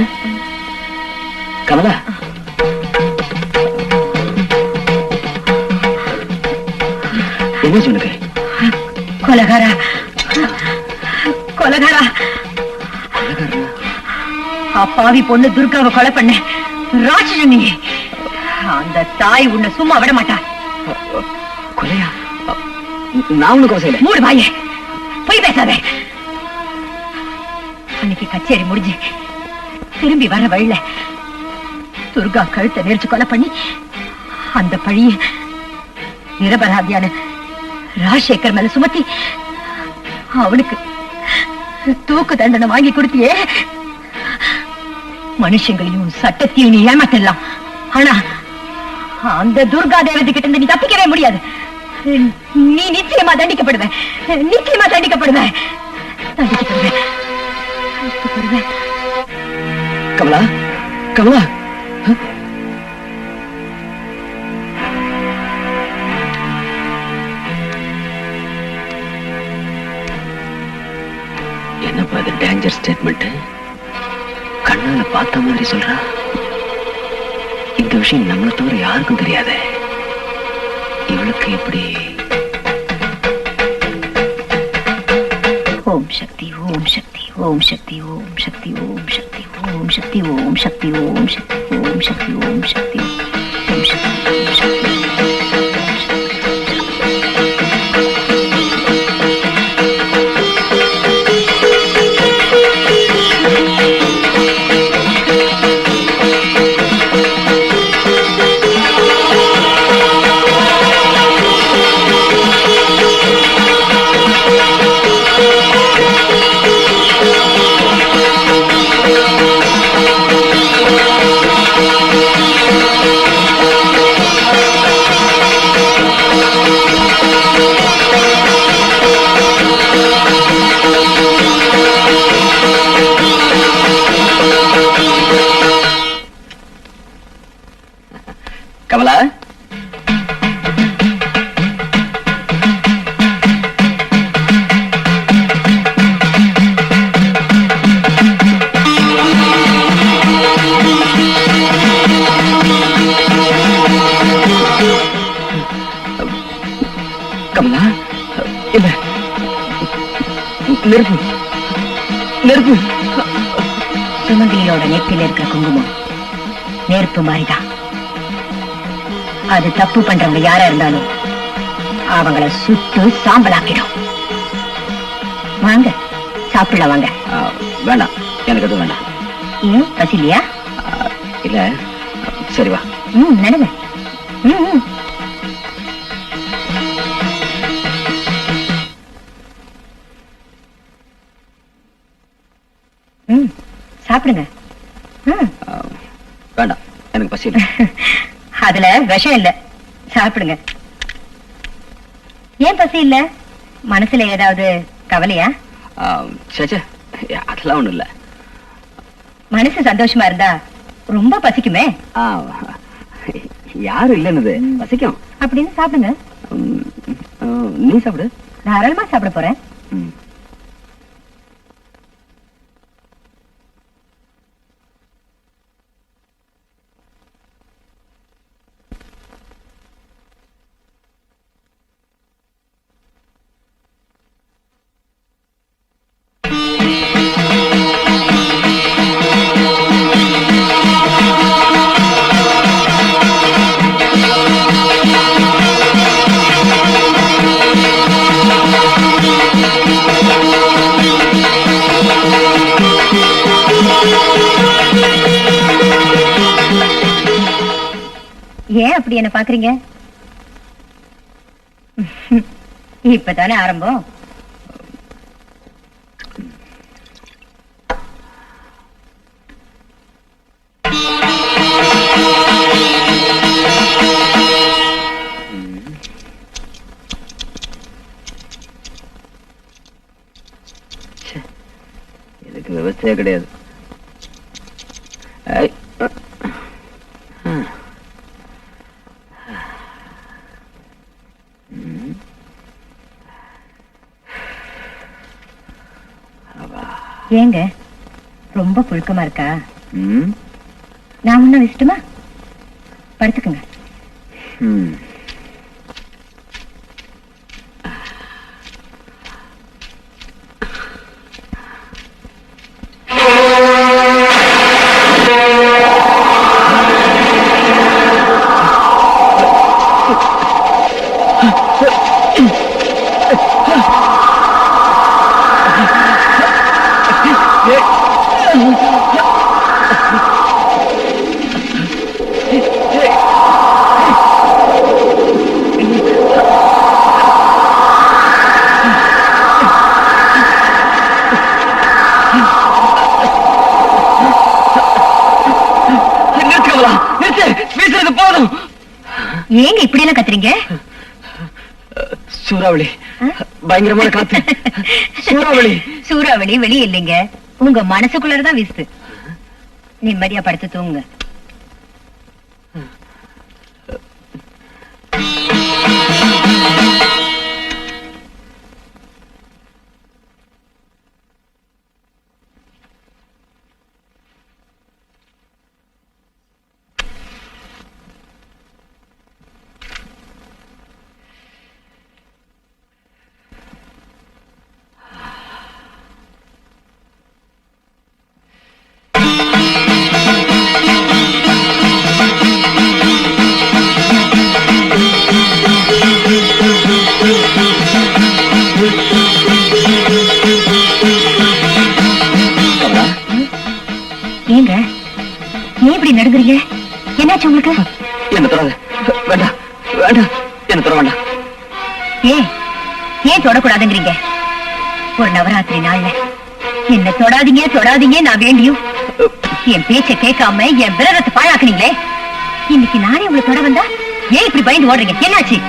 கமலா என்ன சொல்லுங்க? கொலகாரா கொலகாரா அப்பாவி பொண்ணு துர்காவை கொலை பண்ண ராட்சசனி. அந்த தாய் உன்னை சும்மா விட மாட்டா. கொலையா? நான் ஒண்ணு கொலை செய்யல. மூடு வாயே, போய் பேசாத. அன்னைக்கு கச்சேரி முடிஞ்சு திரும்பி வர வழியில துர்கா கழுத்தை நெரிச்சு கொலை பண்ணி அந்த பழிய நிரபராதியான ராஜசேகர் மேல சுமத்தி அவனுக்கு தூக்கு தண்டனை வாங்கி கொடுத்தியே. மனுஷங்களையும் சட்டத்தையும் நீ ஏமாத்தலாம். ஆனா அந்த துர்கா தேவதை கிட்ட இருந்து நீ தப்பிக்கவே முடியாது. நீ நிச்சயமா தண்டிக்கப்படுவ, நிச்சயமா தண்டிக்கப்படுவ, தண்டிக்கப்படுவ. கமலா கமலா என்னப்பா அது டேஞ்சர் ஸ்டேட்மெண்ட்? கண்ணால பார்த்த மாதிரி சொல்றா. இந்த விஷயம் நம்மளை தவிர யாருக்கும் தெரியாது. இவளுக்கு எப்படி? ஓம் சக்தி ஓம் சக்தி ஓம் சக்தி ஓம் சக்தி ஓம் சக்தி ஓம் சக்தி ஓம் சக்தி ஓம் சக்தி ஓம் சக்தி ஓம் சக்தி ஓம் சக்தி ஓம் சக்தி. கமலா கமலா இல்ல நெருப்பு நெருப்பு. சுமங்கலியோட நெத்தில இருக்கிற குங்குமம் நெருப்பு மாதிரிதான். அது தப்பு பண்றவங்க யாரா இருந்தாலும் அவங்கள சுட்டு சாம்பலாக்கிடும். வாங்க சாப்பிடலாம் வாங்க. வேண்டாம், எனக்கு எதுவும் வேண்டாம். ஏன் பசிலையா? இல்ல சரி வா. நடங்க. சாப்பிடுங்க. வேண்டாம், எனக்கு பசி இல்லை. அதுல விஷம் இல்ல, சாப்பிடுங்க. ஏன் பசி இல்ல? மனசுல ஏதாவது கவலையா? சேச்சே, அதெல்லாம் ஒண்ணும் இல்ல. மனசு சந்தோஷமா இருந்தா ரொம்ப பசிக்குமே. யாரும் இல்லைன்னு பசிக்கும். அப்படின்னு சாப்பிடுங்க. நீ சாப்பிடு. தாராளமா சாப்பிட போறேன். ஏன் அப்படி என்ன பாக்குறீங்க? இப்பதானே ஆரம்பம். இதுக்கு விவசாய கிடையாது. ஏங்க ரொம்ப புழுக்கமா இருக்கா? ம், நான் ஒன்னும் வச்சுட்டுமா? படுத்துக்குங்க. ம். நிறுத்துக்கவலா, நிறுத்து, வீசுறது போதும். ஏங்க இப்படி எல்லாம் கத்துறீங்க? சூறாவளி, பயங்கரமான காத்து. சூறாவளி. சூறாவளி வெளியே இல்லைங்க, உங்க மனசுக்குள்ளதான் வீசுது. நிம்மதியா படுத்து தூங்குங்க. ஏங்க ஏன் இப்படி நடுங்குறீங்க? என்னாச்சு உங்களுக்கு? என்ன தொடாத, வேண்டாம் வேண்டாம், என்ன தொட வேண்டாம். ஏன் தொடக்கூடாதுங்கிறீங்க? ஒரு நவராத்திரி நாள்ல என்ன தொடாதீங்க தொடாதீங்க நான் வேண்டியும் என் பேச்ச கேட்காம என் விரதத்தை பாழாக்குனீங்களே. இன்னைக்கு நானே உங்களை தொட வந்தா ஏன் இப்படி பயந்து ஓடுறீங்க? என்னாச்சு?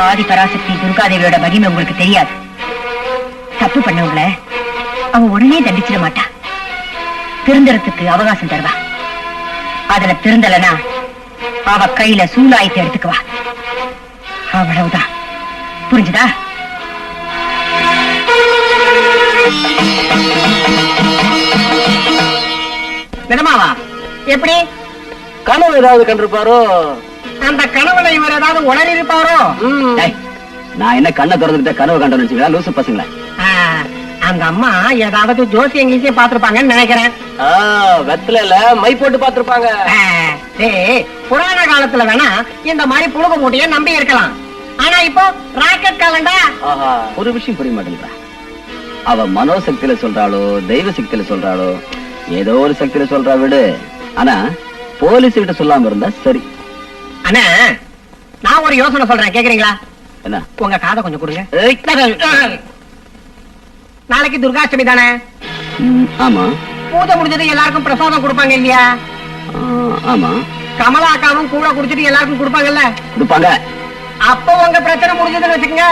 ஆதி பராசக்தி துர்காதேவியோட மகிமை உங்களுக்கு தெரியாது. தப்பு பண்ணவங்கள அவ உடனே தண்டிச்சிட மாட்டா, திருந்தறதுக்கு அவகாசம் தருவா. அதுல திருந்தலனா அவ கையில சூலாயத்தை எடுத்துக்குவா. அவ்வளவுதான், புரிஞ்சுதா? நிஜமாவா? எப்படி? கனவு ஏதாவது கண்டிருப்பாரோ? அந்த கனவுல இவர் ஏதாவது உளறி இருப்பாரோ? டேய், நான் என்ன கண்ணை திறந்துகிட்ட கனவு கண்டோன்னு வச்சுக்கிறேன், லூசு பசங்களா. அந்த அம்மா ஏதாவது ஜோசியம் கீசியம் பாத்துருப்பாங்கன்னு நினைக்கிறேன். வெத்தலையில மை போட்டு பாத்துருப்பாங்க. புராண காலத்துல வேணா இந்த மாதிரி புழுகு மூட்டைய நம்பி இருக்கலாம். ஆனா இப்போ ராக்கெட் காலண்டா. ஒரு விஷயம் புரிய மாட்டேங்கிறா. அவ மனோசக்தியில சொல்றாளோ தெய்வ சக்தியில சொல்றாளோ ஏதோ ஒரு சக்தியில சொல்றா விடு. ஆனா போலீஸ் கிட்ட சொல்லாம இருந்தா சரி. அண்ணா, நான் ஒரு யோசனை சொல்றேன், கேக்குறீங்களா? என்ன? உங்க காதை கொஞ்சம் கொடுங்க. நாளைக்கு துர்காஷ்டமி தானே? ஆமா. பூஜை முடிஞ்சது எல்லாருக்கும் பிரசாதம் கொடுப்பாங்க இல்லையா? ஆமா. கமலா அக்காவும் கூட குடிச்சிட்டு எல்லாருக்கும் கொடுப்பாங்கல்ல? கொடுப்பாங்க. அப்போ உங்க பிரச்சனை முடிஞ்சதுன்னு வச்சுக்கோங்க.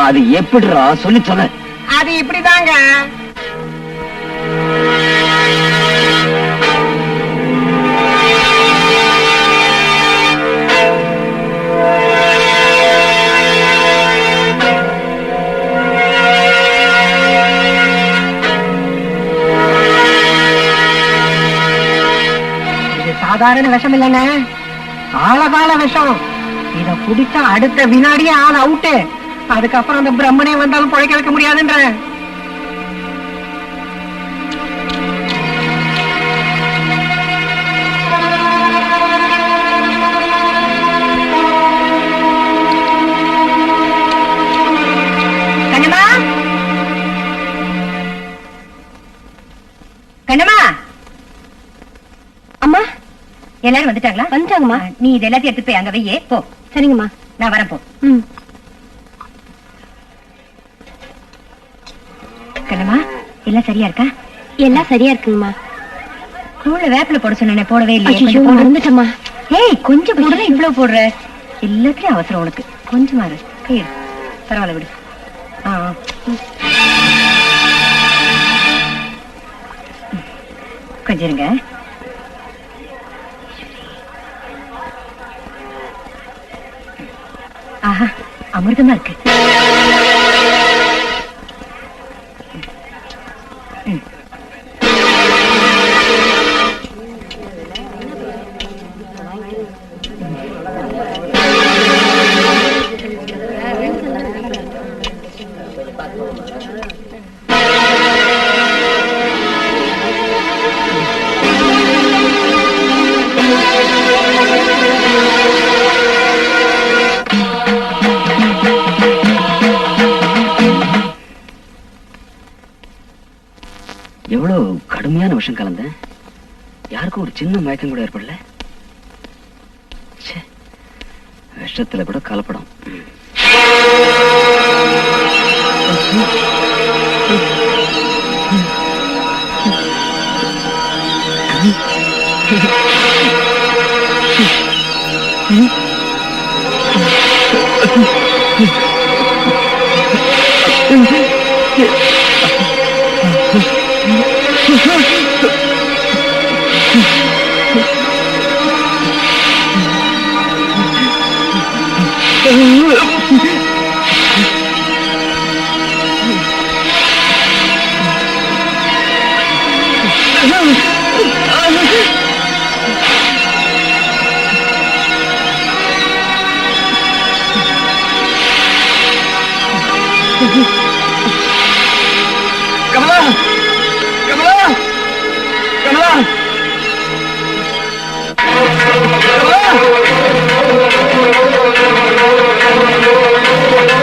அது எப்படிடா சொல்லி சொல்ல? அது இப்படிதாங்க. சாதாரண விஷம் இல்லைன்னு, ஆழகால விஷம். இத குடிச்சா அடுத்த வினாடியே ஆள் அவுட்டு. அதுக்கப்புறம் அந்த பிரம்மனே வந்தாலும் பொழைக்க வைக்க முடியாதுன்ற. கண்ணம்மா, கண்ணம்மா. அம்மா, எல்லாரும் வந்துட்டாங்களா? வந்துட்டாங்கம்மா. நீ இது எல்லாத்தையும் எடுத்து போய் அங்க வையே. போ. சரிங்கம்மா. நான் வரேன், போ. கண்ணம்மா, எல்லாம் சரியா இருக்கா? எல்லாம் சரியா இருக்குங்கம்மா. கூழ்ல வேப்பில போட சொன்னேன், போடவே இல்லையே. ஐயோ, மறந்துட்டேம்மா. ஏய், கொஞ்சம் போடுற, இவ்வளவு போடுற. எல்லாத்துலயும் அவசரம் உனக்கு. கொஞ்சம் மாறு. கையிடு. பரவாயில்ல, விடு. கொஞ்சம் இருங்க. ஆஹா, அமிர்தமா இருக்கு. எவ்வளவு கடுமையான விஷயம் கலந்தேன். யாருக்கும் ஒரு சின்ன மயக்கம் கூட ஏற்படல. ச்சே, விஷத்துல கூட கலப்படம். கமலா, கமலா, கமலா,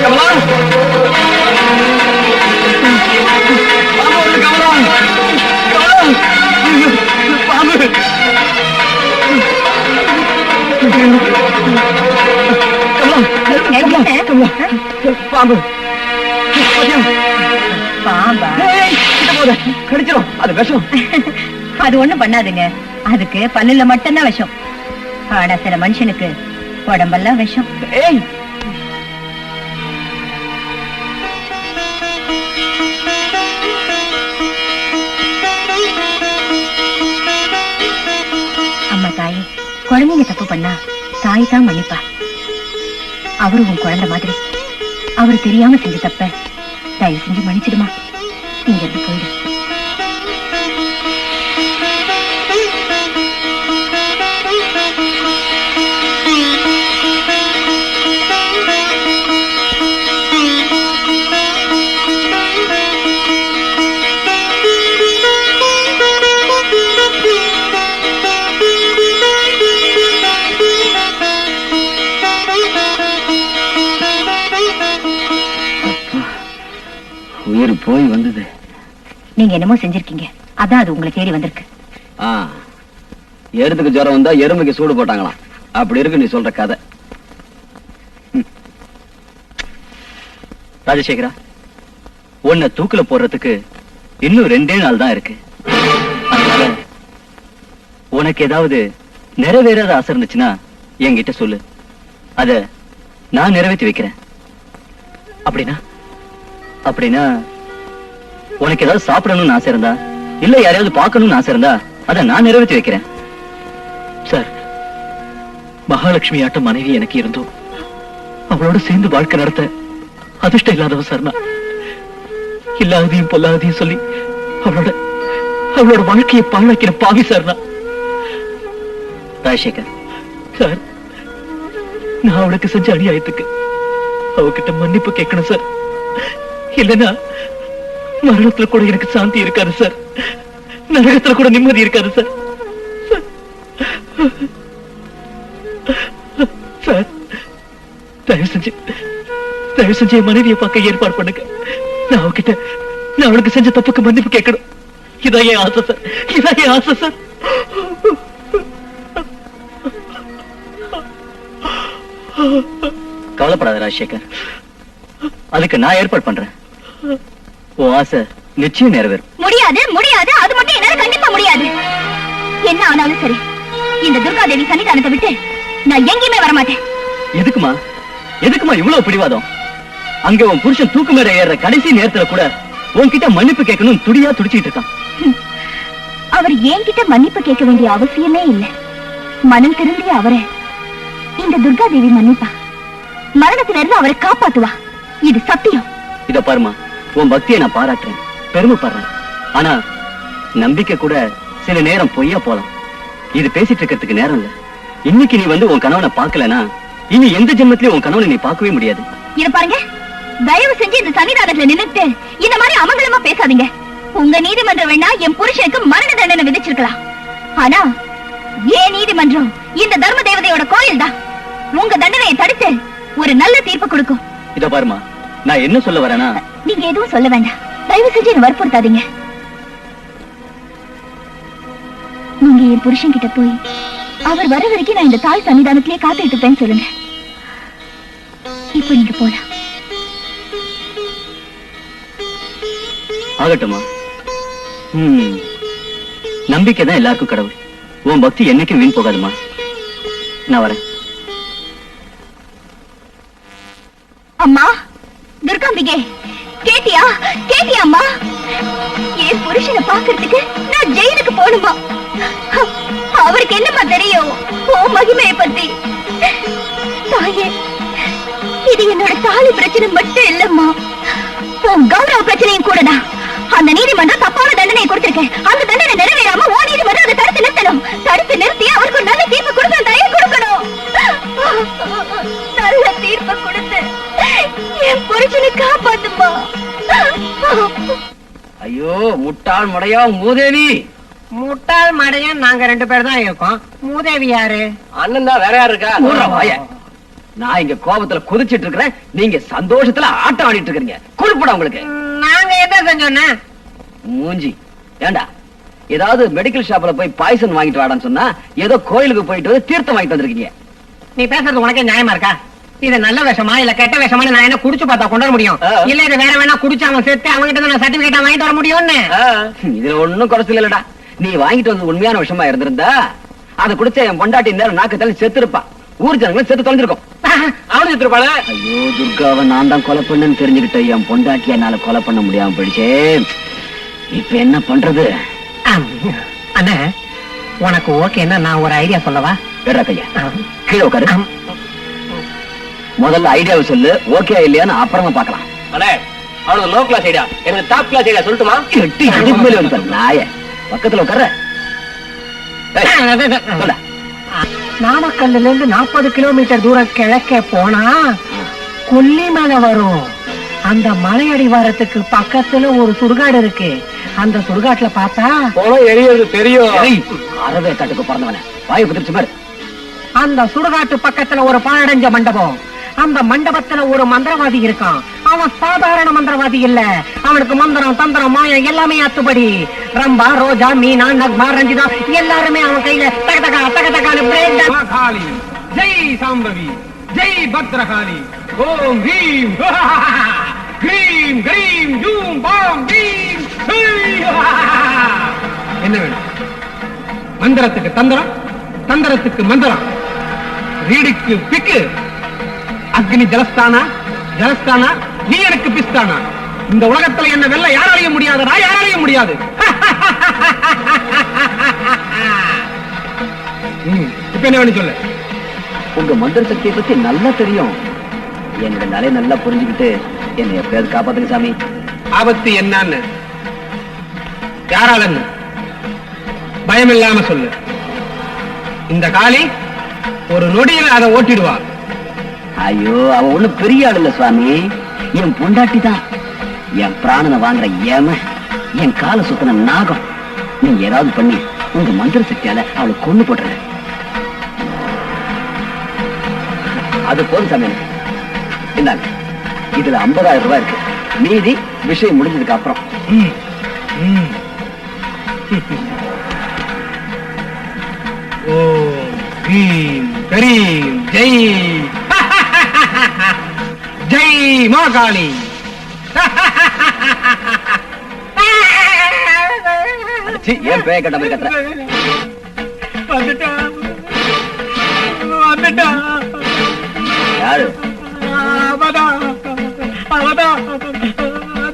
கமலா, கமலா, பாம்பு வருது கமலா, கமலா, பாம்பு, கமலா, கமலா, பாம்பு, பாம்பா? கடிச்சிடும், அது விஷம். அது ஒண்ணும் பண்ணாதுங்க. அதுக்கு பல்லுல மட்டும்தான் விஷம். ஆனா சில மனுஷனுக்கு உடம்பெல்லாம் விஷம். ஏய், அம்மா தாயே, குழந்தைங்க தப்பு பண்ணா தாய் தான் மன்னிப்பா. அவரு உன் குழந்தை மாதிரி. அவரு தெரியாம செஞ்ச தப்ப தயவு செஞ்சு மன்னிச்சிடுமா. இங்க இருந்து போயிடு. உயிர் போய் வந்தது. நீங்க என்னமோ செஞ்சிருக்கீங்க, அதான் அது உங்களை தேடி வந்திருக்கு. எருதுக்கு ஜுரம் வந்தா எருமைக்கு சூடு போட்டாங்களாம். அப்படி இருக்கு நீ சொல்ற கதை. ராஜசேகரா, உன்னை தூக்குல போடுறதுக்கு இன்னும் 2 நாள் தான் இருக்கு. அதனால உனக்கு ஏதாவது நிறைவேறாத ஆசை இருந்துச்சுன்னா என்கிட்ட சொல்லு. அத நான் நிறைவேற்றி வைக்கிறேன். அப்படின்னா உனக்கு ஏதாவது சாப்பிடணும்னு ஆசை இருந்தா, இல்ல யாரையாவது பார்க்கணும்னு ஆசை இருந்தா அத நான் நிறைவேற்றி வைக்கிறேன். சார், மகாலட்சுமி ஆட்ட மனைவி எனக்கு இருந்தோம். அவளோட சேர்ந்து வாழ்க்கை நடத்த அதிர்ஷ்டம் இல்லாதவ சார் நான். இல்லாததையும் பொல்லாததையும் சொல்லி அவளோட வாழ்க்கையை பாழாக்கிற பாவி சார் நான். ராஜசேகர் சார், நான் அவளுக்கு செஞ்ச அநியாயத்துக்கு அவகிட்ட மன்னிப்பு கேட்கணும் சார். இல்லைன்னா மரணத்துல கூட எனக்கு சாந்தி இருக்காது சார். நரகத்துல கூட நிம்மதி இருக்காது சார். சார், தயவு செஞ்சு என் மனைவியை பார்க்க ஏற்பாடு பண்ணுங்க. நான் அவளுக்கு செஞ்ச தப்புக்கு மன்னிப்பு கேட்கணும். இதான் என் ஆசை சார். இதான் என் ஆசை சார். கவலைப்படாத ராஜசேகர், அதுக்கு நான் ஏற்பாடு பண்றேன். உன் ஆசை நிச்சயம் நிறைவேறும். முடியாது, முடியாது, அது மட்டும் என்னால கண்டிப்பா முடியாது. என்ன ஆனாலும் சரி, இந்த துர்கா தேவி சன்னிதானத்தை விட்டு நான் எங்கேயுமே வரமாட்டேன். எதுக்குமா இவ்வளவு பிடிவாதம்? அங்க உன் புருஷன் தூக்கு மேல ஏற கடைசி நேரத்துல கூட உன்கிட்ட மன்னிப்பு கேட்கணும் துடியா துடிச்சிட்டு இருக்கான். அவர் என்கிட்ட மன்னிப்பு கேட்க வேண்டிய அவசியமே இல்லை. மனம் திருந்திய அவரை இந்த துர்கா தேவி மன்னிப்பா. மரணத்துல இருந்து அவரை காப்பாத்துவா. இது சத்தியம். இத பாருமா, உன் பக்தியை நான் பாராட்டுறேன், பெருமைப்படுறேன். ஆனா நம்பிக்கை கூட சில நேரம் பொய்யா போலாம். இது பேசிட்டு இருக்கிறதுக்கு நேரம் இல்ல. இன்னைக்கு நீ வந்து உன் கணவனை பார்க்கலனா இனி எந்த ஜென்மத்திலயும் உன் கணவனை நீ பார்க்கவே முடியாது. இத பாருங்க, தயவு செஞ்சு இந்த சன்னிதானத்துல நின்னுட்டு இந்த மாதிரி அமங்கலமா பேசாதீங்க. உங்க நீதிமன்றம் வேணா என் புருஷனுக்கு மரண தண்டனை விதிச்சிருக்கலாம். ஆனா ஏன் நீதிமன்றம் இந்த தர்ம தேவதையோட கோயில் தான். உங்க தண்டனையை தடுத்து ஒரு நல்ல தீர்ப்பு கொடுக்கும். இத பாருமா, நான் என்ன சொல்ல வரேன்னா, நீங்க எதுவும் சொல்ல வேண்டாம். தயவு செஞ்சு என்ன வற்புறுத்தாதீங்க. நீங்க என் புருஷன் கிட்ட போய் அவர் வர வரைக்கும் நான் இந்த தாய் சன்னிதானத்திலே காத்துட்டு இருப்பேன்னு சொல்லுங்க. இப்ப நீங்க போலாம். ஆகட்டுமா? நம்பிக்கை தான் எல்லாருக்கும் கடவுள். உன் பக்தி என்னைக்கும் வீண் போகாதுமா. நான் வரேன். அம்மா துர்காம்பிகே, கேட்டியா கேட்டியா அம்மா? என் புருஷனை பாக்குறதுக்கு நான் ஜெயிலுக்கு போகணுமா? அவருக்கு என்னமா தெரியும் ஓ மகிமையை பத்தி? தாயே, இது என்னோட தாலி பிரச்சனை மட்டும் இல்லம்மா, உன் கௌரவ பிரச்சனையும் கூடதான். அந்த நீதிமன்றம் தப்பான தண்டனை கொடுத்திருக்கேன். அந்த தண்டனை நிறைவேறாம ஓ நீதிமன்றம் அதை தடுத்து நிறுத்தணும். தடுத்து நிறுத்தி அவருக்கு ஒரு நல்ல தீர்ப்பு கொடுக்கணும். தயை கொடுக்கணும். நல்ல தீர்ப்பு கொடுத்து என் புருஷனை காப்பாத்துமா. ஐயோ முட்டாள் முடையா மூதேவி. முட்டாள் மடையன் நாங்க 2 பேர் தான் இருக்கோம். மூதேவி யாரு? அண்ணன் தான், வேற யாரு இருக்கா? மூடுற வாய. நான் இங்க கோபத்துல குதிச்சிட்டு இருக்கிறேன், நீங்க சந்தோஷத்துல ஆட்டம் ஆடிட்டு இருக்கீங்க. குறிப்பிட உங்களுக்கு நாங்க என்ன செஞ்சோன்னா? மூஞ்சி. ஏண்டா ஏதாவது மெடிக்கல் ஷாப்ல போய் பாய்சன் வாங்கிட்டு வாடான்னு சொன்னா ஏதோ கோயிலுக்கு போயிட்டு வந்து தீர்த்தம் வாங்கிட்டு வந்திருக்கீங்க. நீ பேசுறது உனக்கே நியாயமா இருக்கா? இது நல்ல விஷமா இல்ல கெட்ட விஷமா? நான் என்ன குடிச்சு பார்த்தா கொண்டு வர முடியும்? இல்ல இது வேற வேணா குடிச்சு அவன் செத்து அவங்கிட்ட நான் சர்டிபிகேட் வாங்கிட்டு வர முடியும்னு? இதுல ஒண்ணும் குறைச்சல் இல்லடா. நீ வாங்கிட்டு வந்தது உண்மையான விஷயமா இருந்திருந்தா அதை குடிச்ச என் பொண்டாட்டி நேரம் நாக்கு தள்ளி செத்து இருப்பா. ஊர் ஜனங்களும் செத்து தொலைஞ்சிருக்கும். அவனு செத்துருப்பாள. ஐயோ துர்காவை நான் தான் கொலை பண்ணேன்னு தெரிஞ்சுக்கிட்ட என் பொண்டாட்டி என்னால கொலை பண்ண முடியாம போயிடுச்சே. இப்ப என்ன பண்றது? அண்ணா உனக்கு ஓகேன்னா நான் ஒரு ஐடியா சொல்லவா? வேற கையா கீழே உட்காரு. முதல்ல ஐடியாவை சொல்லு. ஓகே இல்லையான்னு அப்புறமா பாக்கலாம். அண்ணே, அவனுக்கு லோ கிளாஸ் ஐடியா, எனக்கு டாப் கிளாஸ் ஐடியா சொல்லட்டுமா? எட்டி இதுக்கு மேல வந்து நாய பக்கத்துல உட்கார. நாமக்கல்ல இருந்து 40 கிலோமீட்டர் தூரம் கிழக்கே போனா கொல்லிமலை வரும். அந்த மலை அடிவாரத்துக்கு பக்கத்துல ஒரு சுடுகாடு இருக்கு. அந்த சுடுகாட்டுல பார்த்தா போனோம் எரியுது தெரியும். அறவே காட்டுக்கு பிறந்தவன வாயை குதிர்ச்சி பாரு. அந்த சுடுகாட்டு பக்கத்துல ஒரு பாழடைஞ்ச மண்டபம். அந்த மண்டபத்துல ஒரு மந்திரவாதி இருக்கான். அவன் சாதாரண மந்திரவாதி இல்ல. அவனுக்கு மந்திரம் தந்திரம் மாயம் எல்லாமே அத்துப்படி. ரம்பா ரோஜா மீனா நக்மா ரஞ்சிதா எல்லாருமே அவன் கையில தக தக தக தகான்னு பிரேக் டான்ஸ். ஜெய் சாம்பவி, ஜெய் பத்ரகாளி, ஓம் ஹீம் கிரீம் கிரீம் ஜூம் பாம் பீம். என்ன வேணும்? மந்திரத்துக்கு தந்திரம், தந்திரத்துக்கு மந்திரம், ரீடுக்கு பிக்கு, அக்னி ஜலஸ்தானா, ஜலஸ்தானா நீ எனக்கு பிஸ்தானா. இந்த உலகத்துல என்ன வெல்ல யாராலையும் முடியாதுடா, யாராலையும் முடியாது. இப்ப என்ன வேணும் சொல்லு? உங்க மந்திர சக்தியை பத்தி நல்லா தெரியும். என்னோட நிலையை நல்லா புரிஞ்சுக்கிட்டு என்னை எப்பயாவது காப்பாத்துங்க சாமி. ஆபத்து என்னன்னு யாராலன்னு பயம் இல்லாம சொல்லு. இந்த காளி ஒரு நொடியில் அதை ஓட்டிடுவா. ஐயோ அவ ஒண்ணு பெரிய ஆள் இல்ல சுவாமி, என் பொண்டாட்டி தான். என் பிராணனை வாங்குற ஏம, என் காலை சுத்தின நாகம். நீங்க ஏதாவது பண்ணி உங்க மந்திர சக்தியால அவளை கொண்டு போட்டுற. அது போதும் சாமி. இந்தாங்க, இதுல 50,000 ரூபாய் இருக்கு. மீதி விஷயம் முடிஞ்சதுக்கு அப்புறம். ஓம் ஹீம் கரீம் ஜெய் ஜெய் மாகாளி. ஏன் பேய கட்ட மாதிரி கத்துற? யாரு?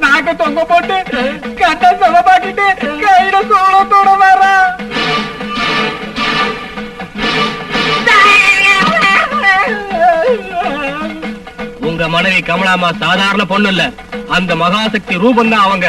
நாக்க தொங்க போட்டு கட்ட சொல்லப்பாக்கிட்டு கையில சோளத்தோட வர. உங்க மனைவி கமலாமா சாதாரண பொண்ணு இல்ல, அந்த மகாசக்தி ரூபம் தான் அவங்க.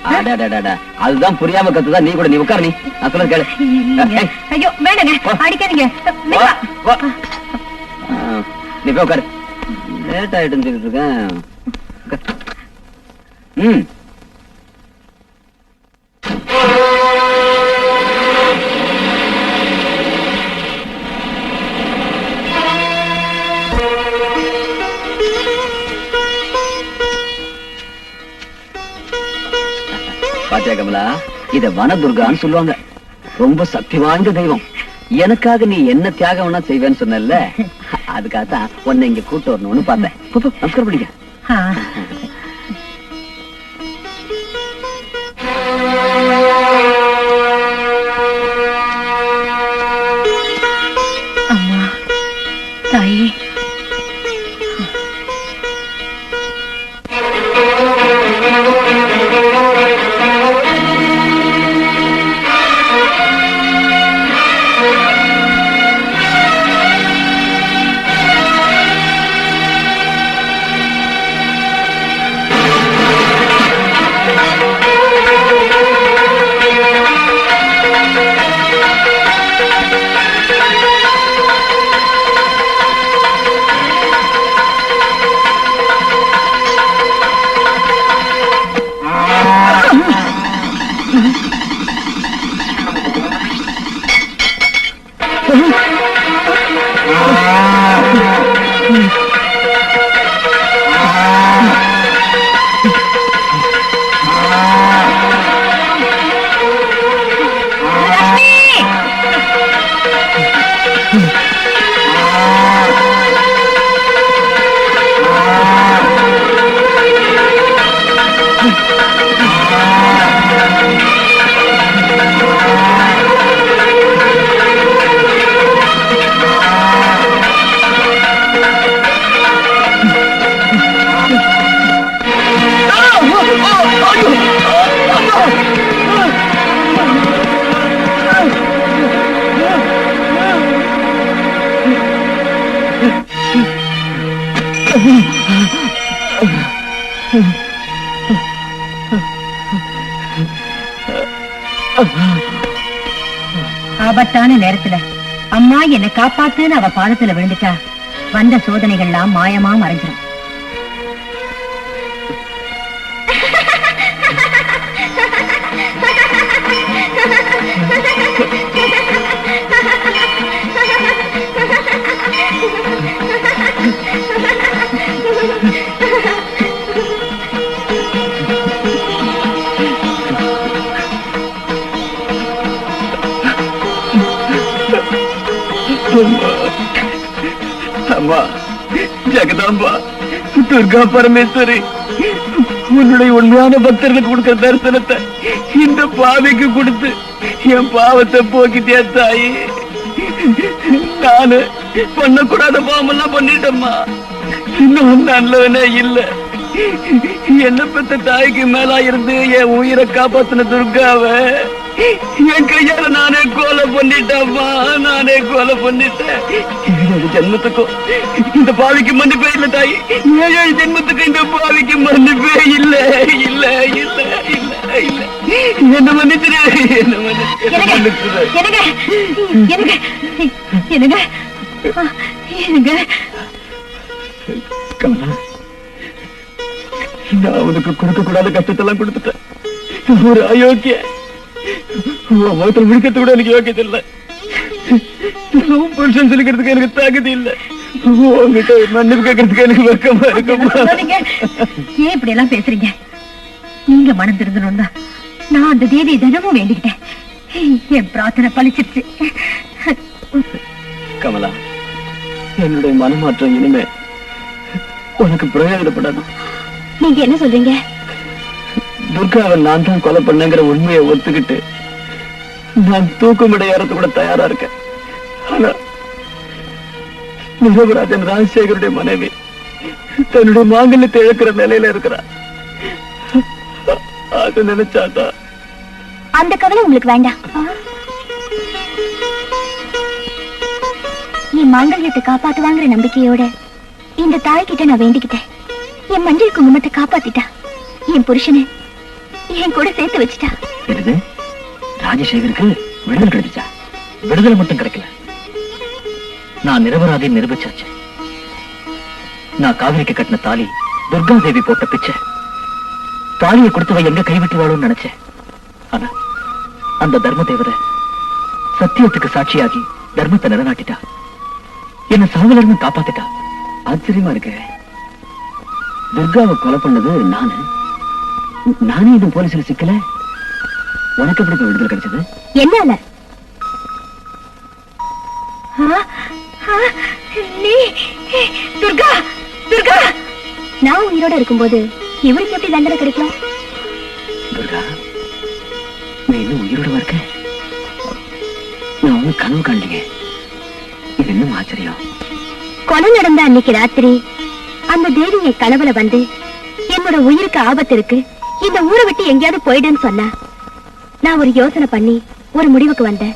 அதுதான் புரியாம கத்துதான். நீ கூட நீ உட்கார், நீ நான் சொல்ல கேளு. ஐயோ வேணுங்க, அடிக்காதீங்க. வா, வா. நீ போய் உட்காரு. லேட் ஆயிட்டு சொல்லிட்டு இருக்கேன். ம். பாத்தியா கமலா, இத வனதுர்கான்னு சொல்லுவாங்க. ரொம்ப சக்தி வாய்ந்த தெய்வம். எனக்காக நீ என்ன தியாகம் வேணா செய்வேன்னு சொன்னல, அதுக்காகத்தான் உன்னை இங்க கூட்டு வரணும்னு பார்த்தேன். நமஸ்காரம் பண்ணிக்க. அம்மா, தாயே, ஆபத்தான நேரத்துல அம்மா என்னை காப்பாத்துன்னு அவ பாதத்துல விழுந்துட்டா வந்த சோதனைகள்லாம் மாயமா மறைஞ்சிடும். அம்மா, ஜெகதாம்பா, துர்கா பரமேஸ்வரி, உன்னுடைய உண்மையான பக்தர்களுக்கு கொடுக்கிற தரிசனத்தை இந்த பாவிக்கு கொடுத்து என் பாவத்தை போக்கிட்டியா தாயி. நானு பண்ணக்கூடாத பாவமெல்லாம் பண்ணிட்டேம்மா. இன்னும் நல்லவனே இல்ல. என்ன பெத்த தாய்க்கு மேலா இருந்து என் உயிரை காப்பாத்தின துர்காவ என் கையால நானே கொலை பண்ணிட்டேம்மா. நானே கொலை பண்ணிட்டேன். 7 ஜென்மத்துக்கும் இந்த பாவிக்கு மன்னிப்பே இல்ல தாய். 7 ஜென்மத்துக்கும் இந்த பாவிக்கு மன்னிப்பே இல்ல இல்ல இல்ல இல்ல இல்ல. என்ன மன்னிச்சிரு, என்ன மன்னிச்சிரு. நான் அவனுக்கு கொடுக்க கூடாத கஷ்டத்தெல்லாம் கொடுத்துட்டேன். ஒரு அயோக்கிய முகத்தில் விழுக்கிறது கூட எனக்கு யோக்கியது இல்லை. புருஷன் சொல்லிக்கிறதுக்கு எனக்கு தகுதி இல்லை. உங்ககிட்ட மன்னிப்பு கேட்கறதுக்கு எனக்கு வெக்கமா இருக்குமா? ஏன் இப்படி எல்லாம் பேசுறீங்க? நீங்க மனம் திருந்தணும் தான் நான் அந்த தேதியை தினமும் வேண்டிக்கிட்டேன். என் பிரார்த்தனை பலிச்சிருச்சு. கமலா, என்னுடைய மனமாற்றம் இனிமே உனக்கு பிரயோஜனப்படாது. நீங்க என்ன சொல்றீங்க? துர்காவை நான் தான் கொலை பண்ணேங்கிற உண்மையை ஒத்துக்கிட்டு நான் தூக்குமிட ஏறத்து கூட தயாரா இருக்கேன். ஆனா நிரபராஜன் ராஜசேகருடைய மனைவி தன்னுடைய மாங்கல்யத்தை இழக்கிற நிலையில இருக்கிறார். அது நினைச்சாதான். அந்த கவலை உங்களுக்கு வேண்டாம். என் மாங்கல்யத்தை காப்பாத்துவாங்கிற நம்பிக்கையோட இந்த தாய் கிட்ட நான் வேண்டிக்கிட்டேன். என் மஞ்சள் குங்குமத்தை காப்பாத்திட்டா. என் புருஷனை என் கூட சேர்த்து வச்சுட்டா. என்னது, ராஜசேகருக்கு விடுதலை கிடைச்சா? விடுதலை மட்டும் கிடைக்கல, நான் நிரபராதின்னு நிரூபிச்சாச்சு. நான் காவிரிக்கு கட்டின தாலி துர்கா தேவி போட்ட பிச்சை. தாலியை கொடுத்தவ எங்க கைவிட்டுவாளோன்னு நினைச்சேன். ஆனா அந்த தர்ம தேவதை சத்தியத்துக்கு சாட்சியாகி தர்மத்தை நிலைநாட்டிட்டா. என்ன சாவுல இருந்து காப்பாத்திட்டா. ஆச்சரியமா இருக்கு. துர்காவை கொலை பண்ணது நானே இது போலீஸ்ல சிக்கல. உனக்கு எப்படி விடுதலை கிடைச்சது? என்னால? நீ துர்கா, துர்கா, நான் உயிரோட இருக்கும்போது இவருக்கு எப்படி தண்டனை கிடைக்கும்? துர்கா, நீ இன்னும் உயிரோட இருக்க? நான் ஒன்னும் கனவு காணலையே. இது இன்னும் ஆச்சரியம். கொலை நடந்த அன்னைக்கு ராத்திரி அந்த தேவி என் கனவுல வந்து என்னோட உயிருக்கு ஆபத்து இருக்கு, இந்த ஊரை விட்டு எங்கேயாவது போயிடுன்னு சொன்னா. நான் ஒரு யோசனை பண்ணி ஒரு முடிவுக்கு வந்தேன்.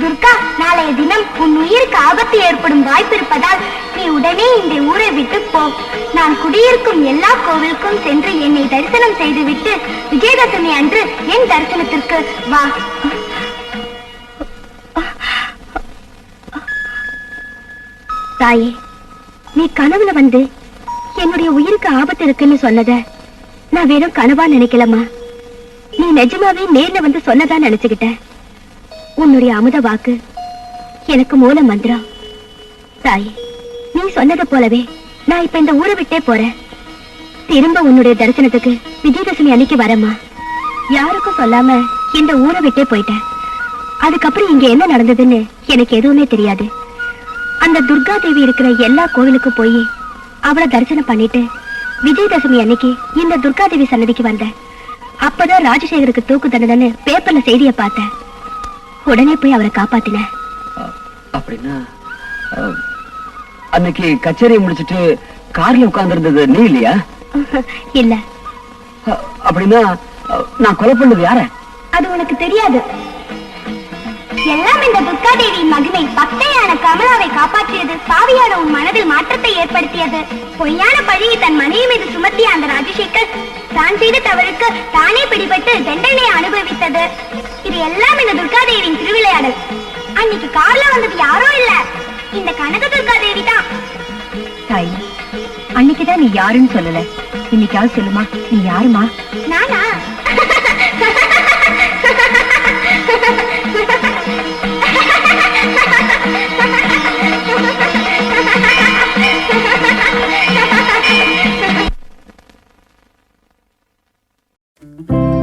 துர்கா, நாளைய தினம் உன் உயிருக்கு ஆபத்து ஏற்படும் வாய்ப்பு இருப்பதால் நீ உடனே இந்த ஊரை விட்டு போ. நான் குடியிருக்கும் எல்லா கோவிலுக்கும் சென்று என்னை தரிசனம் செய்துவிட்டு விஜயதசமி அன்று என் தரிசனத்திற்கு வா. தாயே, நீ கனவுல வந்து என்னுடைய உயிருக்கு ஆபத்து இருக்குன்னு சொன்னத நான் வெறும் கனவா நினைக்கலமா. நீ நிஜமாவே நேர்ல வந்து சொன்னதா நினைச்சுக்கிட்ட. உன்னுடைய அமுத வாக்கு எனக்கு மூல மந்திரம். தாயே, நீ சொன்னது போலவே நான் இப்ப இந்த ஊரை விட்டே போறேன். திரும்ப உன்னுடைய தரிசனத்துக்கு விஜயதசமி அன்னைக்கு வரமா. யாருக்கும் சொல்லாம இந்த ஊரை விட்டே போயிட்டேன். அதுக்கப்புறம் இங்க என்ன நடந்ததுன்னு எனக்கு எதுவுமே தெரியாது. அந்த துர்கா தேவி இருக்கிற எல்லா கோவிலுக்கும் போய் அவளை தரிசனம் பண்ணிட்டு விஜயதசமி அன்னைக்கு இந்த துர்கா தேவி சன்னதிக்கு வந்தேன். அப்பதான் ராஜசேகருக்கு தூக்கு தண்டனைன்னு பேப்பர்ல செய்திய பார்த்தேன். உடனே போய் அவரை காப்பாத்தினேன். அப்படின்னா அன்னைக்கு கச்சேரியை முடிச்சிட்டு கார்ல உட்கார்ந்து இருந்தது நீ இல்லையா? இல்ல. அப்படின்னா நான் கொலை பண்ணது யார? அது உனக்கு தெரியாது. எல்லாம் இந்த துர்கா தேவியின் மகிமை. பக்தையான கமலாவை காப்பாற்றியது. பாவியான உன் மனதில் மாற்றத்தை ஏற்படுத்தியது. பொய்யான பழியை தன் மனைவி மீது சுமத்திய அந்த ராஜசேகர் தான் செய்த தவறுக்கு தானே பிடிபட்டு தண்டனை அனுபவித்தது. இது எல்லாம் இந்த துர்கா தேவியின் திருவிளையாடல். அன்னைக்கு கார்ல வந்தது யாரோ இல்ல, இந்த கனக துர்கா தேவி தான். தாய், அன்னைக்குதான் நீ யாருன்னு சொல்லல, இன்னைக்காவது சொல்லுமா, நீ யாருமா? நானா? Thank you.